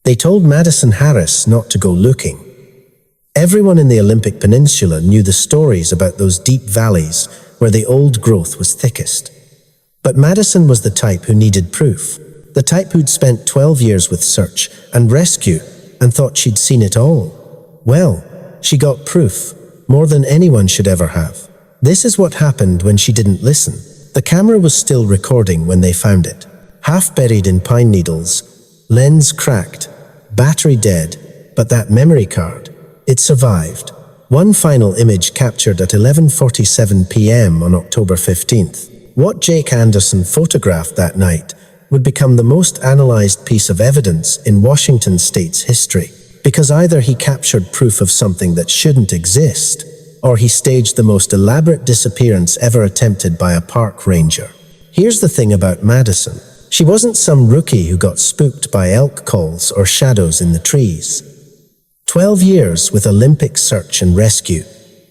They told Madison Harris not to go looking. Everyone in the Olympic Peninsula knew the stories about those deep valleys where the old growth was thickest. But Madison was the type who needed proof, the type who'd spent 12 years with search and rescue and thought she'd seen it all. Well, she got proof, more than anyone should ever have. This is what happened when she didn't listen. The camera was still recording when they found it. Half buried in pine needles, lens cracked, battery dead, but that memory card, it survived. One final image captured at 11:47 p.m. on October 15th. What Jake Anderson photographed that night would become the most analyzed piece of evidence in Washington state's history, because either he captured proof of something that shouldn't exist, or he staged the most elaborate disappearance ever attempted by a park ranger. Here's the thing about Madison. She wasn't some rookie who got spooked by elk calls or shadows in the trees. 12 years with Olympic search and rescue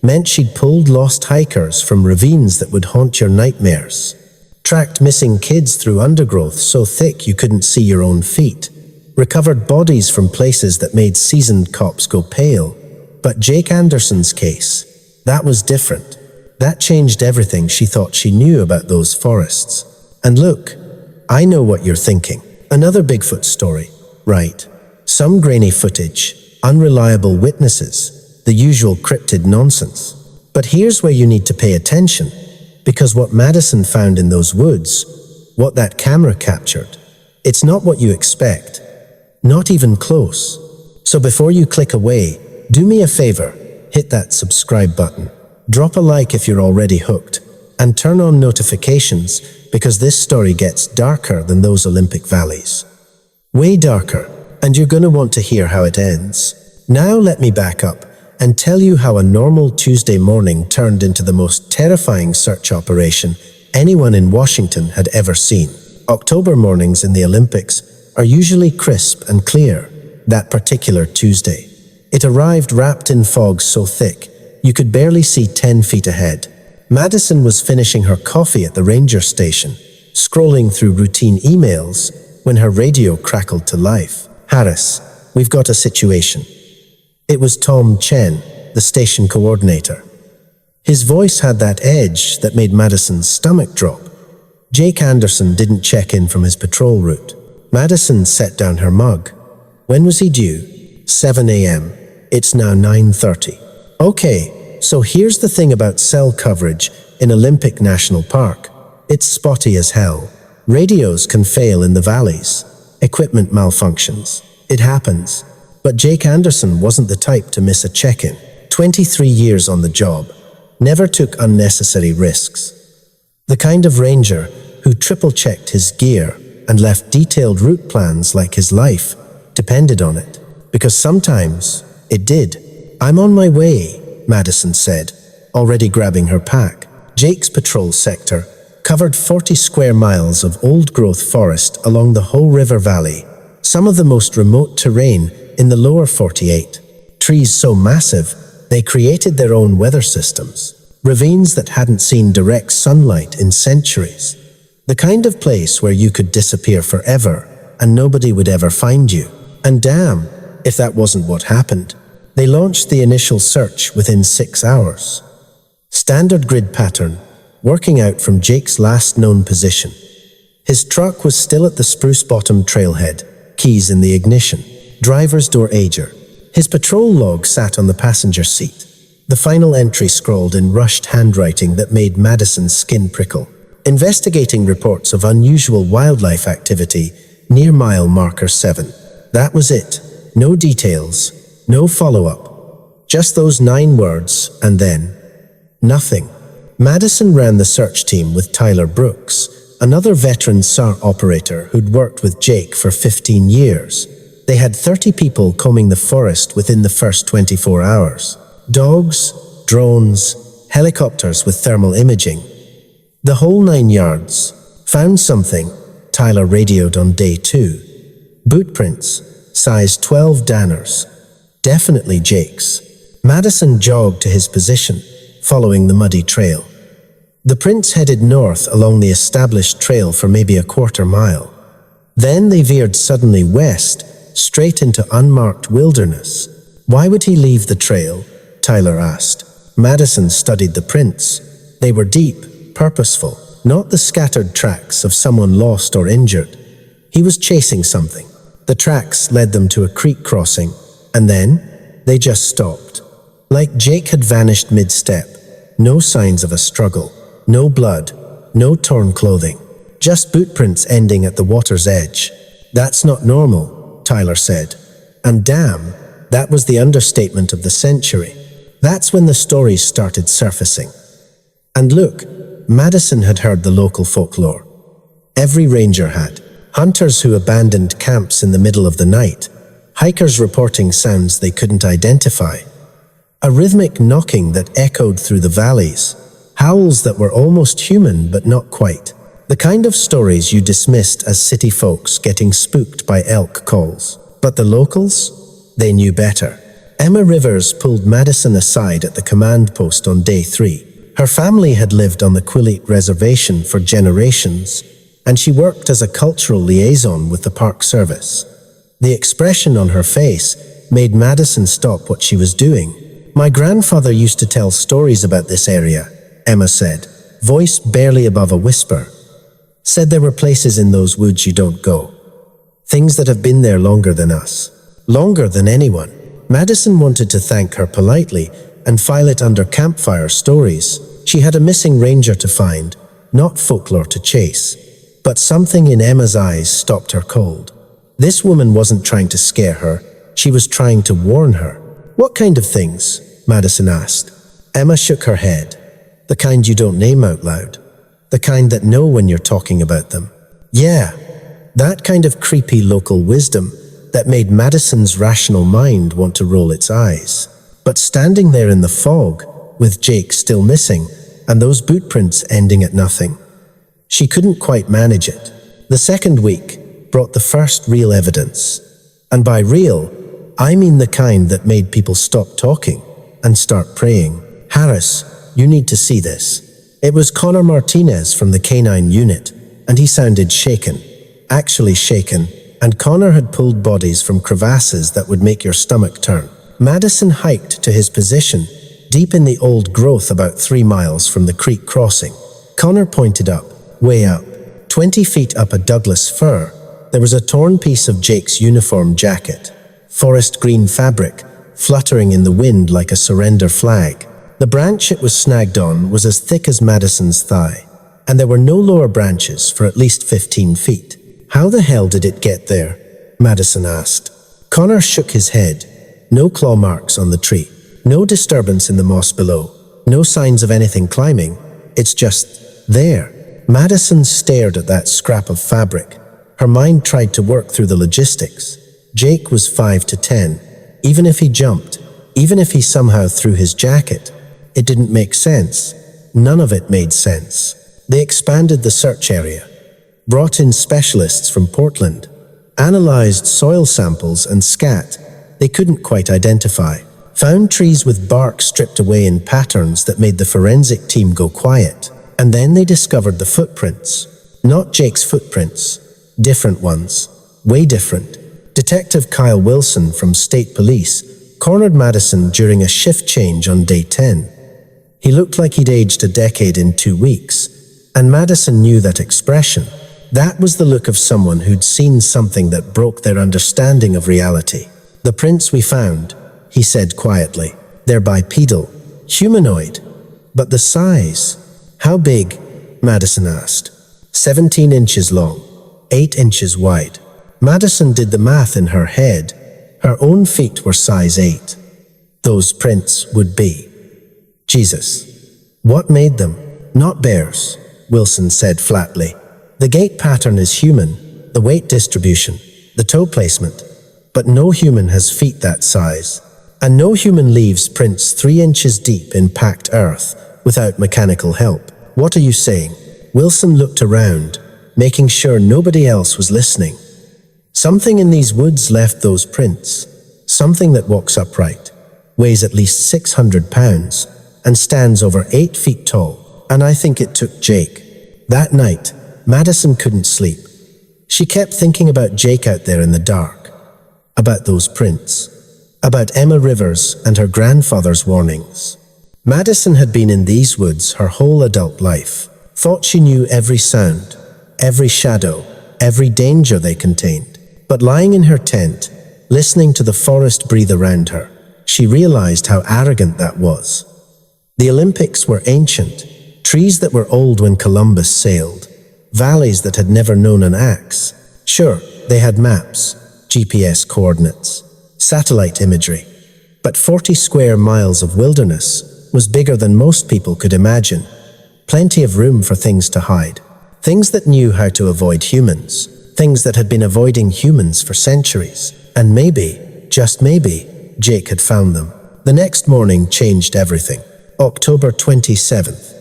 meant she'd pulled lost hikers from ravines that would haunt your nightmares, tracked missing kids through undergrowth so thick you couldn't see your own feet, recovered bodies from places that made seasoned cops go pale. But Jake Anderson's case, that was different. That changed everything she thought she knew about those forests. And look, I know what you're thinking. Another Bigfoot story, right? Some grainy footage, unreliable witnesses, the usual cryptid nonsense. But here's where you need to pay attention, because what Madison found in those woods, what that camera captured, it's not what you expect, not even close. So before you click away, do me a favor, hit that subscribe button, drop a like if you're already hooked, and turn on notifications, because this story gets darker than those Olympic valleys. Way darker, and you're gonna want to hear how it ends. Now let me back up and tell you how a normal Tuesday morning turned into the most terrifying search operation anyone in Washington had ever seen. October mornings in the Olympics are usually crisp and clear. That particular Tuesday, it arrived wrapped in fog so thick you could barely see 10 feet ahead. Madison was finishing her coffee at the ranger station, scrolling through routine emails, when her radio crackled to life. "Harris, we've got a situation." It was Tom Chen, the station coordinator. His voice had that edge that made Madison's stomach drop. Jake Anderson didn't check in from his patrol route. Madison set down her mug. When was he due? 7 a.m. It's now 9:30. Okay, so here's the thing about cell coverage in Olympic National Park. It's spotty as hell. Radios can fail in the valleys. Equipment malfunctions. It happens. But Jake Anderson wasn't the type to miss a check-in. 23 years on the job. Never took unnecessary risks. The kind of ranger who triple-checked his gear and left detailed route plans like his life depended on it. Because sometimes it did. "I'm on my way," Madison said, already grabbing her pack. Jake's patrol sector covered 40 square miles of old-growth forest along the Hoh River Valley, some of the most remote terrain in the lower 48. Trees so massive, they created their own weather systems. Ravines that hadn't seen direct sunlight in centuries. The kind of place where you could disappear forever and nobody would ever find you. And damn, if that wasn't what happened. They launched the initial search within 6 hours. Standard grid pattern, working out from Jake's last known position. His truck was still at the Spruce Bottom trailhead, keys in the ignition, driver's door ager. His patrol log sat on the passenger seat. The final entry scrawled in rushed handwriting that made Madison's skin prickle. Investigating reports of unusual wildlife activity near mile marker 7. That was it. No details, no follow-up. Just those 9 words, and then nothing. Madison ran the search team with Tyler Brooks, another veteran SAR operator who'd worked with Jake for 15 years. They had 30 people combing the forest within the first 24 hours. Dogs, drones, helicopters with thermal imaging. The whole 9 yards. Found something, Tyler radioed on day 2. Bootprints, size 12 danners. Definitely Jake's. Madison jogged to his position, following the muddy trail. The prints headed north along the established trail for maybe a quarter mile. Then they veered suddenly west, straight into unmarked wilderness. Why would he leave the trail? Tyler asked. Madison studied the prints. They were deep, purposeful, not the scattered tracks of someone lost or injured. He was chasing something. The tracks led them to a creek crossing, and then they just stopped. Like Jake had vanished mid-step. No signs of a struggle, no blood, no torn clothing. Just bootprints ending at the water's edge. That's not normal, Tyler said. And damn, that was the understatement of the century. That's when the stories started surfacing. And look, Madison had heard the local folklore. Every ranger had. Hunters who abandoned camps in the middle of the night. Hikers reporting sounds they couldn't identify. A rhythmic knocking that echoed through the valleys. Howls that were almost human but not quite. The kind of stories you dismissed as city folks getting spooked by elk calls. But the locals? They knew better. Emma Rivers pulled Madison aside at the command post on day 3. Her family had lived on the Quileute Reservation for generations, and she worked as a cultural liaison with the Park Service. The expression on her face made Madison stop what she was doing. My grandfather used to tell stories about this area, Emma said, voice barely above a whisper. Said there were places in those woods you don't go. Things that have been there longer than us. Longer than anyone. Madison wanted to thank her politely and file it under campfire stories. She had a missing ranger to find, not folklore to chase. But something in Emma's eyes stopped her cold. This woman wasn't trying to scare her. She was trying to warn her. What kind of things? Madison asked. Emma shook her head. The kind you don't name out loud. The kind that know when you're talking about them. Yeah, that kind of creepy local wisdom that made Madison's rational mind want to roll its eyes. But standing there in the fog, with Jake still missing, and those bootprints ending at nothing, she couldn't quite manage it. The second week brought the first real evidence. And by real, I mean the kind that made people stop talking and start praying. Harris, you need to see this. It was Connor Martinez from the Canine Unit, and he sounded shaken. Actually shaken, and Connor had pulled bodies from crevasses that would make your stomach turn. Madison hiked to his position, deep in the old growth about 3 miles from the creek crossing. Connor pointed up, way up, 20 feet up a Douglas fir. There was a torn piece of Jake's uniform jacket, forest green fabric, fluttering in the wind like a surrender flag. The branch it was snagged on was as thick as Madison's thigh, and there were no lower branches for at least 15 feet. How the hell did it get there? Madison asked. Connor shook his head. No claw marks on the tree. No disturbance in the moss below. No signs of anything climbing. It's just there. Madison stared at that scrap of fabric. Her mind tried to work through the logistics. Jake was 5 to 10. Even if he jumped, even if he somehow threw his jacket, it didn't make sense. None of it made sense. They expanded the search area, brought in specialists from Portland, analyzed soil samples and scat they couldn't quite identify, found trees with bark stripped away in patterns that made the forensic team go quiet. And then they discovered the footprints. Not Jake's footprints. Different ones. Way different. Detective Kyle Wilson from State Police cornered Madison during a shift change on day 10. He looked like he'd aged a decade in 2 weeks, and Madison knew that expression. That was the look of someone who'd seen something that broke their understanding of reality. The prints we found, he said quietly, they're bipedal, humanoid. But the size... How big? Madison asked. 17 inches long, 8 inches wide. Madison did the math in her head. Her own feet were size 8. Those prints would be. Jesus. What made them? Not bears, Wilson said flatly. The gait pattern is human, the weight distribution, the toe placement. But no human has feet that size. And no human leaves prints 3 inches deep in packed earth without mechanical help. What are you saying? Wilson looked around, making sure nobody else was listening. Something in these woods left those prints. Something that walks upright, weighs at least 600 pounds, and stands over 8 feet tall. And I think it took Jake. That night, Madison couldn't sleep. She kept thinking about Jake out there in the dark. about those prints, about Emma Rivers and her grandfather's warnings. Madison had been in these woods her whole adult life, thought she knew every sound, every shadow, every danger they contained. But lying in her tent, listening to the forest breathe around her, she realized how arrogant that was. The Olympics were ancient, trees that were old when Columbus sailed, valleys that had never known an axe. Sure, they had maps, GPS coordinates, satellite imagery, but 40 square miles of wilderness was bigger than most people could imagine. Plenty of room for things to hide, things that knew how to avoid humans, things that had been avoiding humans for centuries. And maybe, just maybe, Jake had found them. The next morning changed everything. October 27th,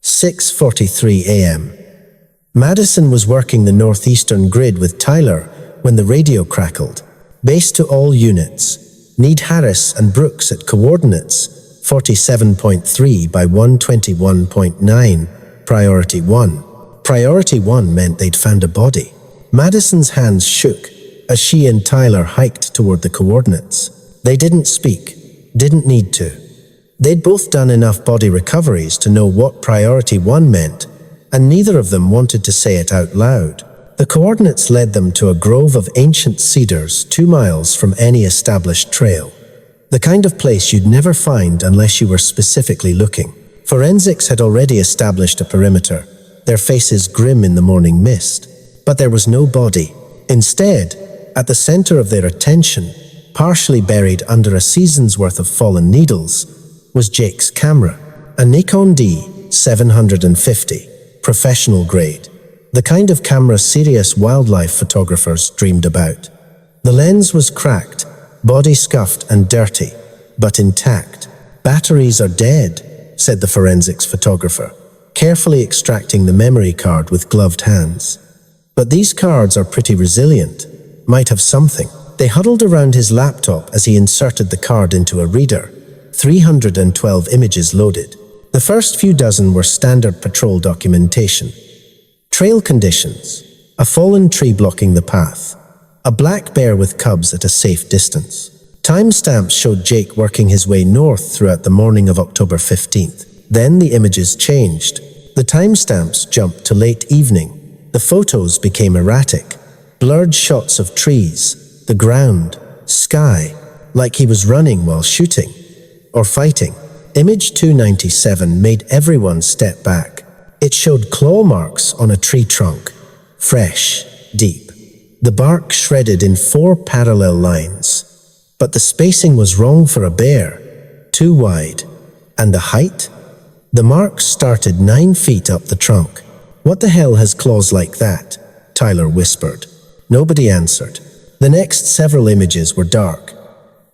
6:43 a.m. Madison was working the northeastern grid with Tyler when the radio crackled. Base to all units. Need Harris and Brooks at coordinates 47.3 by 121.9. Priority 1. Priority 1 meant they'd found a body. Madison's hands shook as she and Tyler hiked toward the coordinates. They didn't speak, didn't need to. They'd both done enough body recoveries to know what Priority 1 meant, and neither of them wanted to say it out loud. The coordinates led them to a grove of ancient cedars 2 miles from any established trail. The kind of place you'd never find unless you were specifically looking. Forensics had already established a perimeter, their faces grim in the morning mist. But there was no body. Instead, at the center of their attention, partially buried under a season's worth of fallen needles, was Jake's camera, a Nikon D750, professional grade, the kind of camera serious wildlife photographers dreamed about. The lens was cracked, body scuffed and dirty, but intact. "Batteries are dead," said the forensics photographer, carefully extracting the memory card with gloved hands. "But these cards are pretty resilient, might have something." They huddled around his laptop as he inserted the card into a reader. 312 images loaded. The first few dozen were standard patrol documentation. Trail conditions, a fallen tree blocking the path, a black bear with cubs at a safe distance. Timestamps showed Jake working his way north throughout the morning of October 15th. Then the images changed. The timestamps jumped to late evening. The photos became erratic. Blurred shots of trees, the ground, sky, like he was running while shooting or fighting. Image 297 made everyone step back. It showed claw marks on a tree trunk, fresh, deep. The bark shredded in 4 parallel lines. But the spacing was wrong for a bear, too wide. And the height? The marks started 9 feet up the trunk. "What the hell has claws like that?" Tyler whispered. Nobody answered. The next several images were dark.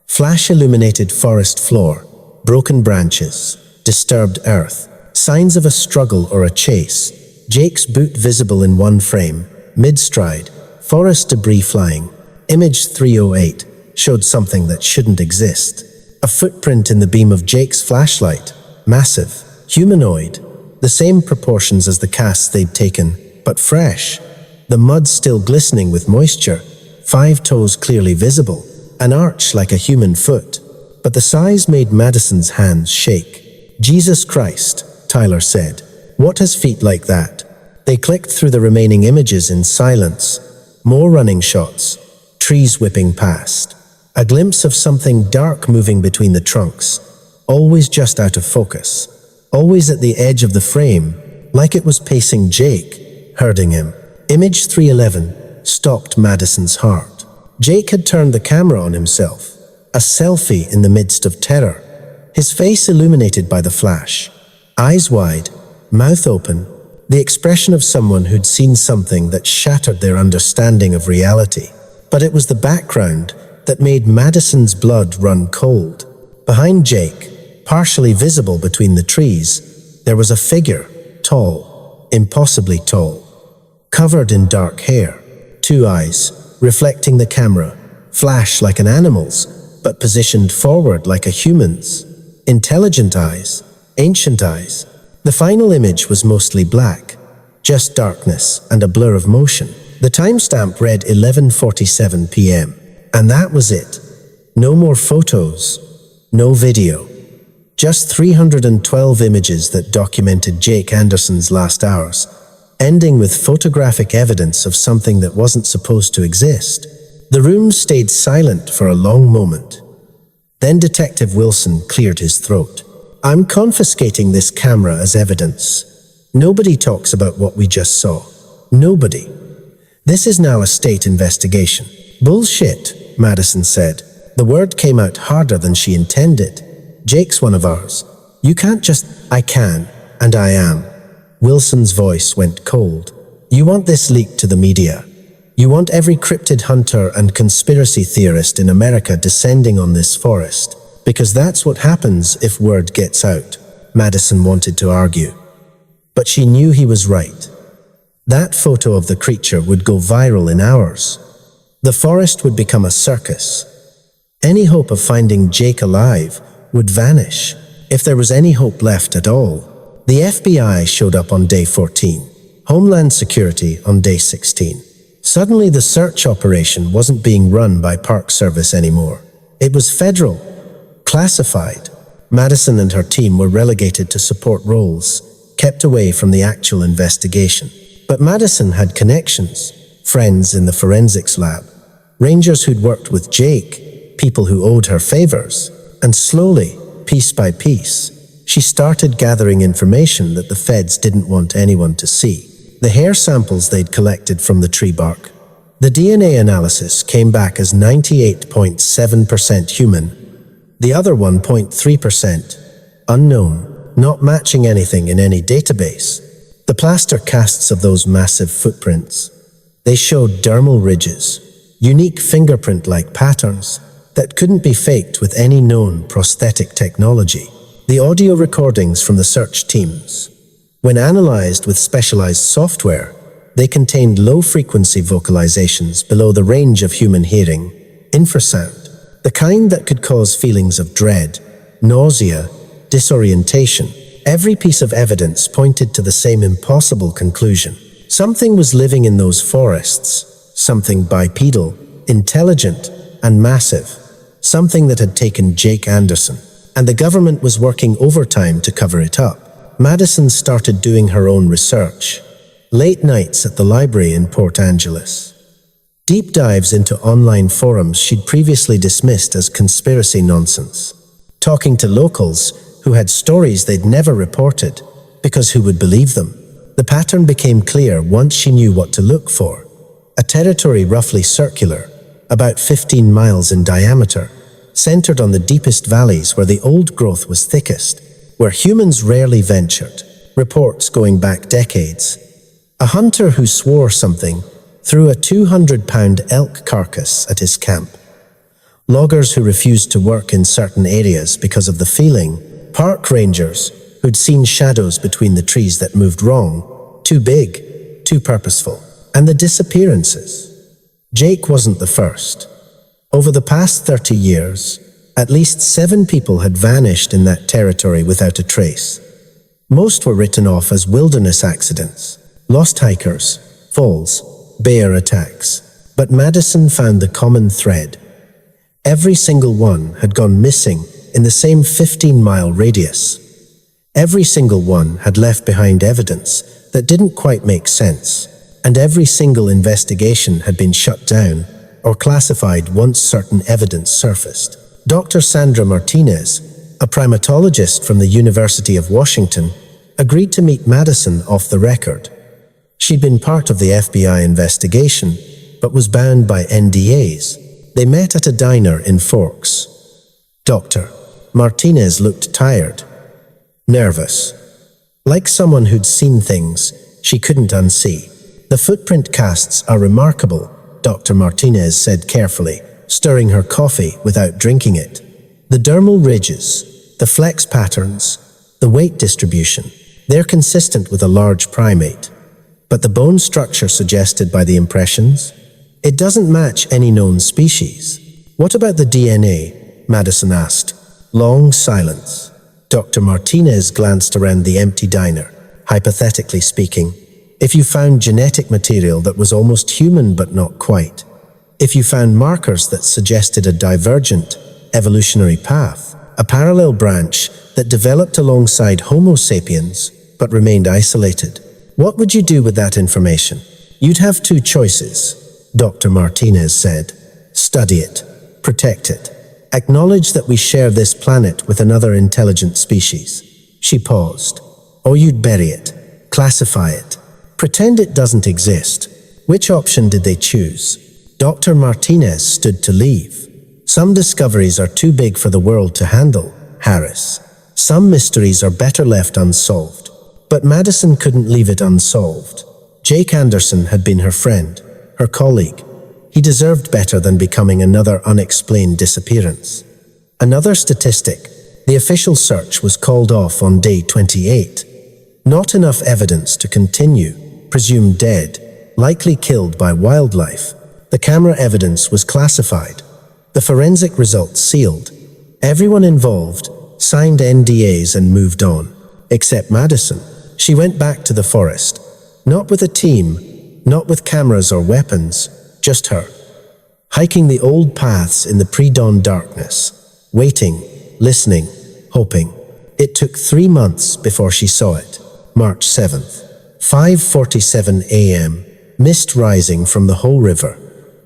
Flash-illuminated forest floor, broken branches, disturbed earth, signs of a struggle or a chase. Jake's boot visible in one frame, mid-stride, forest debris flying. Image 308 showed something that shouldn't exist. A footprint in the beam of Jake's flashlight, massive, humanoid, the same proportions as the casts they'd taken, but fresh. The mud still glistening with moisture, 5 toes clearly visible, an arch like a human foot. But the size made Madison's hands shake. "Jesus Christ," Tyler said. "What has feet like that?" They clicked through the remaining images in silence. More running shots, trees whipping past. A glimpse of something dark moving between the trunks, always just out of focus, always at the edge of the frame, like it was pacing Jake, herding him. Image 311 stopped Madison's heart. Jake had turned the camera on himself, a selfie in the midst of terror, his face illuminated by the flash, eyes wide, mouth open, the expression of someone who'd seen something that shattered their understanding of reality. But it was the background that made Madison's blood run cold. Behind Jake, partially visible between the trees, there was a figure, tall, impossibly tall, covered in dark hair, 2 eyes, reflecting the camera, flash like an animal's, but positioned forward like a human's. Intelligent eyes, ancient eyes. The final image was mostly black, just darkness and a blur of motion. The timestamp read 11:47 p.m. And that was it. No more photos, no video. Just 312 images that documented Jake Anderson's last hours, ending with photographic evidence of something that wasn't supposed to exist. The room stayed silent for a long moment. Then Detective Wilson cleared his throat. "I'm confiscating this camera as evidence. Nobody talks about what we just saw. Nobody. This is now a state investigation." "Bullshit," Madison said. The word came out harder than she intended. "Jake's one of ours. You can't just—" "I can, and I am." Wilson's voice went cold. "You want this leaked to the media. You want every cryptid hunter and conspiracy theorist in America descending on this forest, because that's what happens if word gets out," Madison wanted to argue. But she knew he was right. That photo of the creature would go viral in hours. The forest would become a circus. Any hope of finding Jake alive would vanish, if there was any hope left at all. The FBI showed up on day 14, Homeland Security on day 16. Suddenly the search operation wasn't being run by Park Service anymore. It was federal, classified. Madison and her team were relegated to support roles, kept away from the actual investigation. But Madison had connections, friends in the forensics lab, rangers who'd worked with Jake, people who owed her favors, and slowly, piece by piece, she started gathering information that the feds didn't want anyone to see. The hair samples they'd collected from the tree bark. The DNA analysis came back as 98.7% human, the other 1.3% unknown, not matching anything in any database. The plaster casts of those massive footprints, they showed dermal ridges, unique fingerprint-like patterns that couldn't be faked with any known prosthetic technology. The audio recordings from the search teams, when analyzed with specialized software, they contained low-frequency vocalizations below the range of human hearing, infrasound, the kind that could cause feelings of dread, nausea, disorientation. Every piece of evidence pointed to the same impossible conclusion. Something was living in those forests, something bipedal, intelligent, and massive, something that had taken Jake Anderson, and the government was working overtime to cover it up. Madison started doing her own research. Late nights at the library in Port Angeles. Deep dives into online forums she'd previously dismissed as conspiracy nonsense. Talking to locals who had stories they'd never reported, because who would believe them? The pattern became clear once she knew what to look for. A territory roughly circular, about 15 miles in diameter, centered on the deepest valleys where the old growth was thickest, where humans rarely ventured, reports going back decades. A hunter who swore something threw a 200-pound elk carcass at his camp. Loggers who refused to work in certain areas because of the feeling. Park rangers who'd seen shadows between the trees that moved wrong, too big, too purposeful. And the disappearances. Jake wasn't the first. Over the past 30 years, at least 7 people had vanished in that territory without a trace. Most were written off as wilderness accidents, lost hikers, falls, bear attacks. But Madison found the common thread. Every single one had gone missing in the same 15-mile radius. Every single one had left behind evidence that didn't quite make sense, and every single investigation had been shut down or classified once certain evidence surfaced. Dr. Sandra Martinez, a primatologist from the University of Washington, agreed to meet Madison off the record. She'd been part of the FBI investigation, but was bound by NDAs. They met at a diner in Forks. Dr. Martinez looked tired, nervous, like someone who'd seen things she couldn't unsee. "The footprint casts are remarkable," Dr. Martinez said carefully, stirring her coffee without drinking it. "The dermal ridges, the flex patterns, the weight distribution, they're consistent with a large primate. But the bone structure suggested by the impressions? It doesn't match any known species." "What about the DNA?" Madison asked. Long silence. Dr. Martinez glanced around the empty diner. "Hypothetically speaking, if you found genetic material that was almost human but not quite, If you found markers that suggested a divergent evolutionary path, a parallel branch that developed alongside Homo sapiens but remained isolated, what would you do with that information? You'd have two choices, Dr. Martinez said. Study it, protect it, acknowledge that we share this planet with another intelligent species. She paused. Or you'd bury it, classify it, pretend it doesn't exist. Which option did they choose? Dr. Martinez stood to leave. Some discoveries are too big for the world to handle, Harris. Some mysteries are better left unsolved. But Madison couldn't leave it unsolved. Jake Anderson had been her friend, her colleague. He deserved better than becoming another unexplained disappearance. Another statistic. The official search was called off on day 28. Not enough evidence to continue. Presumed dead, likely killed by wildlife. The camera evidence was classified. The forensic results sealed. Everyone involved signed NDAs and moved on. Except Madison. She went back to the forest. Not with a team, not with cameras or weapons, just her. Hiking the old paths in the pre-dawn darkness. Waiting, listening, hoping. It took 3 months before she saw it. March 7th. 5:47 a.m. Mist rising from the whole river.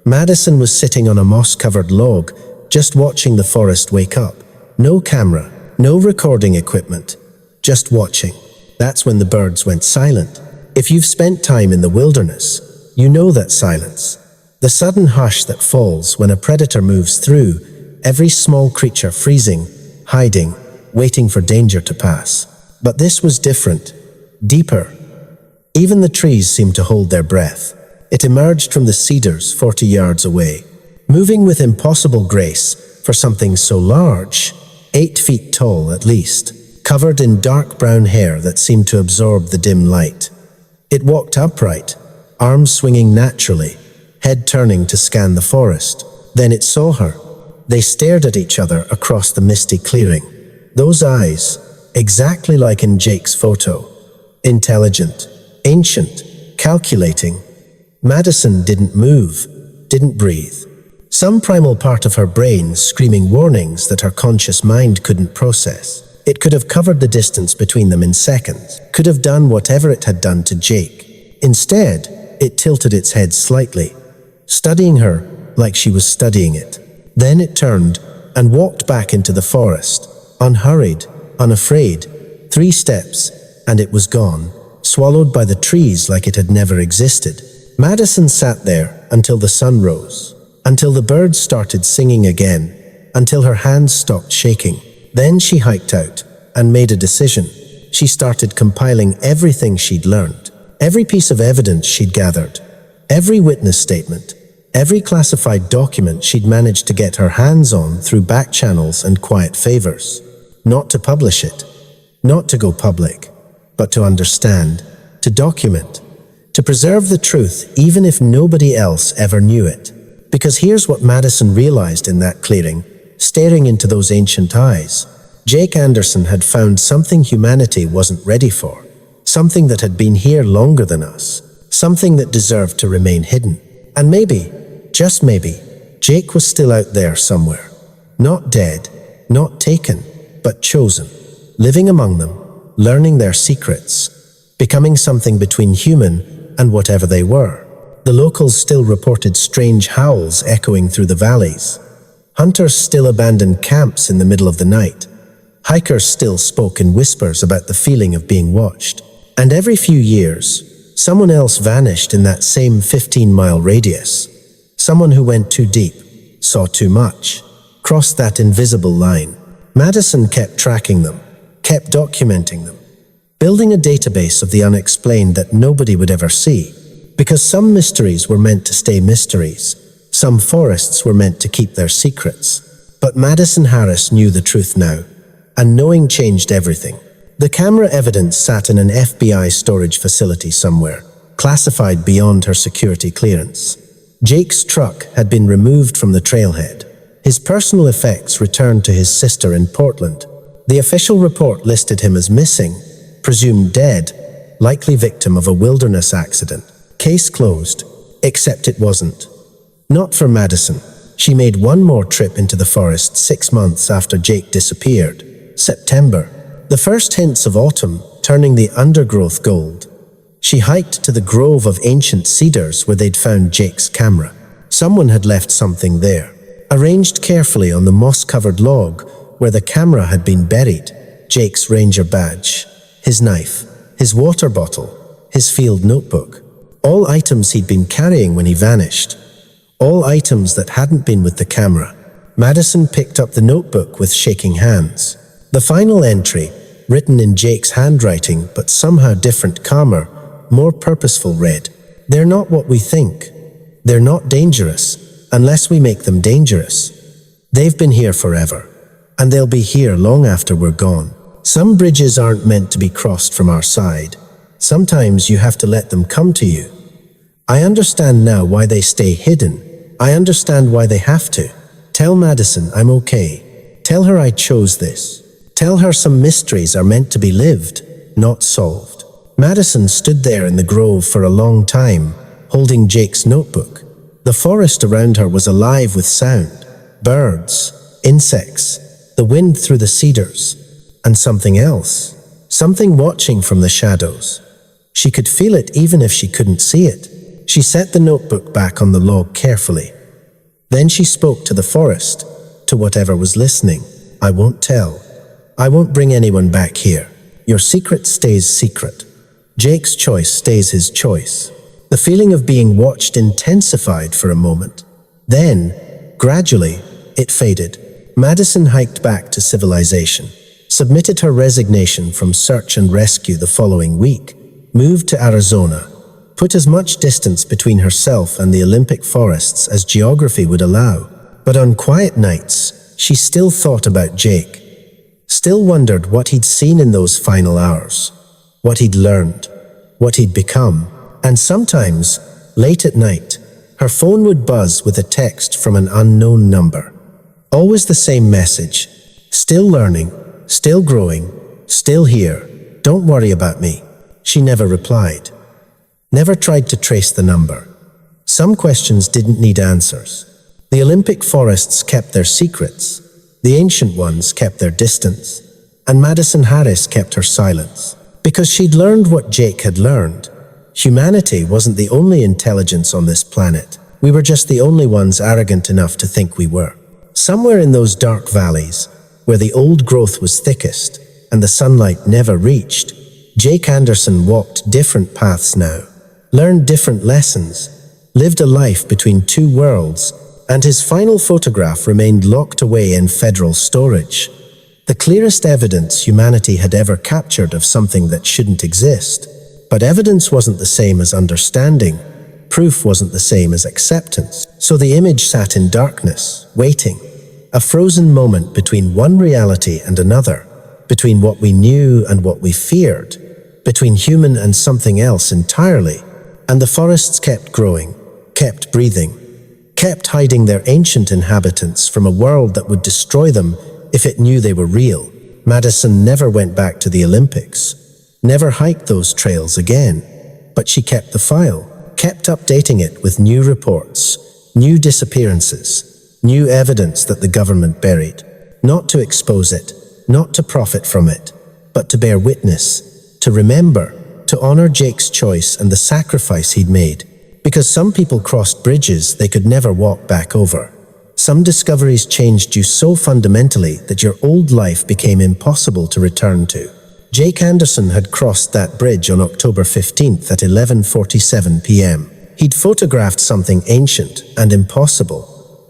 Madison was sitting on a moss-covered log, just watching the forest wake up. No camera, no recording equipment, just watching. That's when the birds went silent. If you've spent time in the wilderness, you know that silence. The sudden hush that falls when a predator moves through, every small creature freezing, hiding, waiting for danger to pass. But this was different, deeper. Even the trees seemed to hold their breath. It emerged from the cedars 40 yards away, moving with impossible grace for something so large, 8 feet tall at least, covered in dark brown hair that seemed to absorb the dim light. It walked upright, arms swinging naturally, head turning to scan the forest. Then it saw her. They stared at each other across the misty clearing. Those eyes, exactly like in Jake's photo. Intelligent, ancient, calculating. Madison didn't move, didn't breathe. Some primal part of her brain screaming warnings that her conscious mind couldn't process. It could have covered the distance between them in seconds, could have done whatever it had done to Jake. Instead, it tilted its head slightly, studying her like she was studying it. Then it turned and walked back into the forest, unhurried, unafraid. 3 steps, and it was gone, swallowed by the trees like it had never existed. Madison sat there until the sun rose, until the birds started singing again, until her hands stopped shaking. Then she hiked out and made a decision. She started compiling everything she'd learned, every piece of evidence she'd gathered, every witness statement, every classified document she'd managed to get her hands on through back channels and quiet favors. Not to publish it, not to go public, but to understand, to document, to preserve the truth even if nobody else ever knew it. Because here's what Madison realized in that clearing, staring into those ancient eyes. Jake Anderson had found something humanity wasn't ready for, something that had been here longer than us, something that deserved to remain hidden. And maybe, just maybe, Jake was still out there somewhere. Not dead, not taken, but chosen, living among them, learning their secrets, becoming something between human and whatever they were. The locals still reported strange howls echoing through the valleys. Hunters still abandoned camps in the middle of the night. Hikers still spoke in whispers about the feeling of being watched. And every few years, someone else vanished in that same 15-mile radius. Someone who went too deep, saw too much, crossed that invisible line. Madison kept tracking them, kept documenting them, building a database of the unexplained that nobody would ever see. Because some mysteries were meant to stay mysteries. Some forests were meant to keep their secrets. But Madison Harris knew the truth now, and knowing changed everything. The camera evidence sat in an FBI storage facility somewhere, classified beyond her security clearance. Jake's truck had been removed from the trailhead. His personal effects returned to his sister in Portland. The official report listed him as missing, presumed dead, likely victim of a wilderness accident. Case closed, except it wasn't. Not for Madison. She made one more trip into the forest 6 months after Jake disappeared. September. The first hints of autumn, turning the undergrowth gold. She hiked to the grove of ancient cedars where they'd found Jake's camera. Someone had left something there, arranged carefully on the moss-covered log where the camera had been buried. Jake's ranger badge, his knife, his water bottle, his field notebook. All items he'd been carrying when he vanished. All items that hadn't been with the camera. Madison picked up the notebook with shaking hands. The final entry, written in Jake's handwriting but somehow different, calmer, more purposeful, read, "They're not what we think. They're not dangerous unless we make them dangerous. They've been here forever, and they'll be here long after we're gone. Some bridges aren't meant to be crossed from our side. Sometimes you have to let them come to you. I understand now why they stay hidden. I understand why they have to. Tell Madison I'm okay. Tell her I chose this. Tell her some mysteries are meant to be lived, not solved." Madison stood there in the grove for a long time, holding Jake's notebook. The forest around her was alive with sound. Birds, insects, the wind through the cedars, and something else. Something watching from the shadows. She could feel it even if she couldn't see it. She set the notebook back on the log carefully. Then she spoke to the forest, to whatever was listening. "I won't tell. I won't bring anyone back here. Your secret stays secret. Jake's choice stays his choice." The feeling of being watched intensified for a moment. Then, gradually, it faded. Madison hiked back to civilization, submitted her resignation from search and rescue the following week, moved to Arizona, put as much distance between herself and the Olympic forests as geography would allow. But on quiet nights, she still thought about Jake, still wondered what he'd seen in those final hours, what he'd learned, what he'd become. And sometimes, late at night, her phone would buzz with a text from an unknown number. Always the same message: "Still learning, still growing, still here. Don't worry about me." She never replied, never tried to trace the number. Some questions didn't need answers. The Olympic forests kept their secrets, the ancient ones kept their distance, and Madison Harris kept her silence. Because she'd learned what Jake had learned. Humanity wasn't the only intelligence on this planet. We were just the only ones arrogant enough to think we were. Somewhere in those dark valleys, where the old growth was thickest and the sunlight never reached, Jake Anderson walked different paths now, learned different lessons, lived a life between two worlds, and his final photograph remained locked away in federal storage. The clearest evidence humanity had ever captured of something that shouldn't exist. But evidence wasn't the same as understanding. Proof wasn't the same as acceptance. So the image sat in darkness, waiting. A frozen moment between one reality and another, between what we knew and what we feared, between human and something else entirely. And the forests kept growing, kept breathing, kept hiding their ancient inhabitants from a world that would destroy them if it knew they were real. Madison never went back to the Olympics, never hiked those trails again, but she kept the file, kept updating it with new reports, new disappearances, new evidence that the government buried, not to expose it, not to profit from it, but to bear witness, to remember, to honor Jake's choice and the sacrifice he'd made. Because some people crossed bridges they could never walk back over. Some discoveries changed you so fundamentally that your old life became impossible to return to. Jake Anderson had crossed that bridge on October 15th at 11:47 p.m. He'd photographed something ancient and impossible,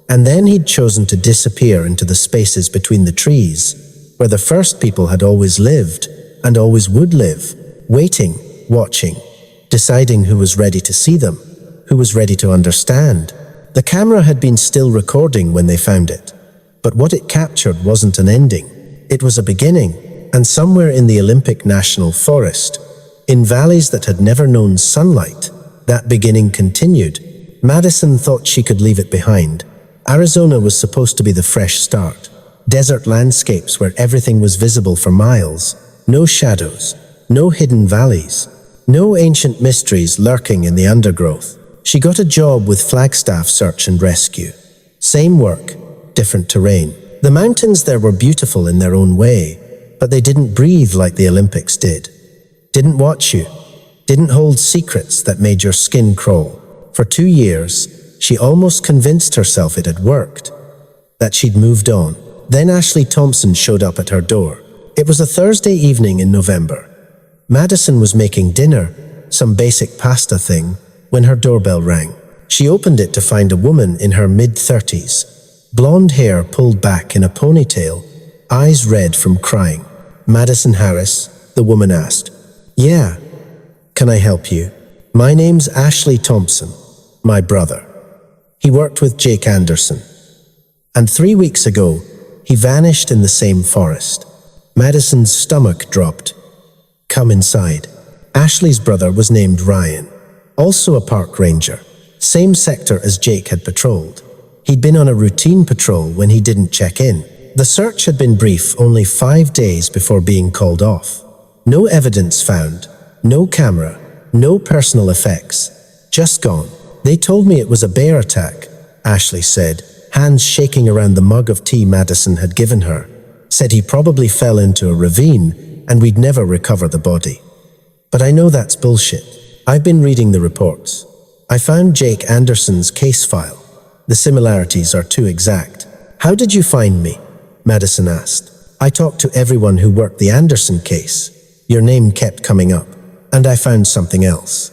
and then he'd chosen to disappear into the spaces between the trees, where the first people had always lived and always would live, waiting, watching, deciding who was ready to see them, who was ready to understand. The camera had been still recording when they found it, but what it captured wasn't an ending. It was a beginning. And somewhere in the Olympic National Forest, in valleys that had never known sunlight, that beginning continued. Madison thought she could leave it behind. Arizona was supposed to be the fresh start. Desert landscapes where everything was visible for miles. No shadows, no hidden valleys, no ancient mysteries lurking in the undergrowth. She got a job with Flagstaff Search and Rescue. Same work, different terrain. The mountains there were beautiful in their own way, but they didn't breathe like the Olympics did. Didn't watch you. Didn't hold secrets that made your skin crawl. For 2 years, she almost convinced herself it had worked, that she'd moved on. Then Ashley Thompson showed up at her door. It was a Thursday evening in November. Madison was making dinner, some basic pasta thing, when her doorbell rang. She opened it to find a woman in her mid-30s, blonde hair pulled back in a ponytail, eyes red from crying. "Madison Harris?" the woman asked. "Yeah. Can I help you?" "My name's Ashley Thompson. My brother. He worked with Jake Anderson. And 3 weeks ago, he vanished in the same forest." Madison's stomach dropped. "Come inside." Ashley's brother was named Ryan, also a park ranger, same sector as Jake had patrolled. He'd been on a routine patrol when he didn't check in. The search had been brief, only 5 days before being called off. No evidence found, no camera, no personal effects, just gone. "They told me it was a bear attack," Ashley said, hands shaking around the mug of tea Madison had given her. "Said he probably fell into a ravine and we'd never recover the body. But I know that's bullshit. I've been reading the reports. I found Jake Anderson's case file. The similarities are too exact." "How did you find me?" Madison asked. "I talked to everyone who worked the Anderson case. Your name kept coming up. And I found something else."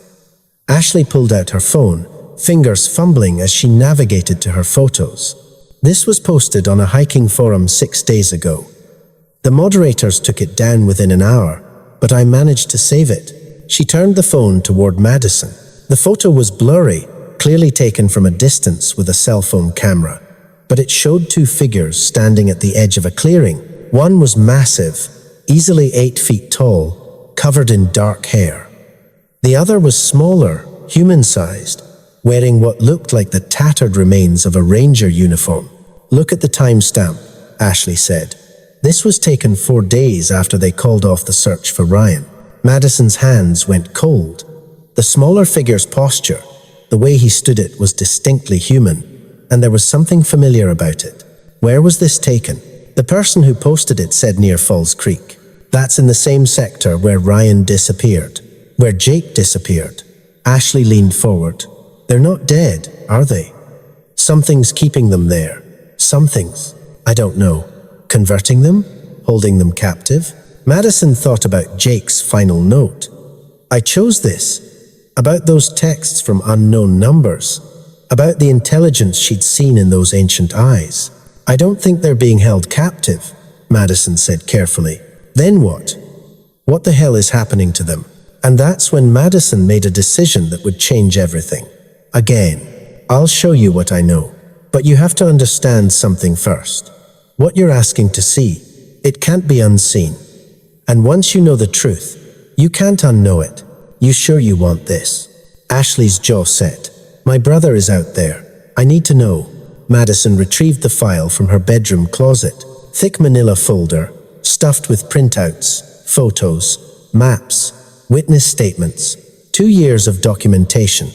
Ashley pulled out her phone, fingers fumbling as she navigated to her photos. This was posted on a hiking forum 6 days ago. The moderators took it down within an hour, but I managed to save it. She turned the phone toward Madison. The photo was blurry, clearly taken from a distance with a cell phone camera, but it showed 2 figures standing at the edge of a clearing. One was massive, easily 8 feet tall, covered in dark hair. The other was smaller, human-sized, wearing what looked like the tattered remains of a ranger uniform. "Look at the timestamp," Ashley said. "This was taken 4 days after they called off the search for Ryan." Madison's hands went cold. The smaller figure's posture, the way he stood it, was distinctly human, and there was something familiar about it. Where was this taken? The person who posted it said near Falls Creek. That's in the same sector where Ryan disappeared, where Jake disappeared. Ashley leaned forward. "They're not dead, are they? Something's keeping them there. Something's, I don't know. Converting them? Holding them captive?" Madison thought about Jake's final note. "I chose this. About those texts from unknown numbers. About the intelligence she'd seen in those ancient eyes. I don't think they're being held captive," Madison said carefully. "Then what? What the hell is happening to them?" And that's when Madison made a decision that would change everything. "Again, I'll show you what I know. But you have to understand something first. What you're asking to see, it can't be unseen. And once you know the truth, you can't unknow it. You sure you want this?" Ashley's jaw set. "My brother is out there. I need to know." Madison retrieved the file from her bedroom closet. Thick manila folder, stuffed with printouts, photos, maps, witness statements, 2 years of documentation,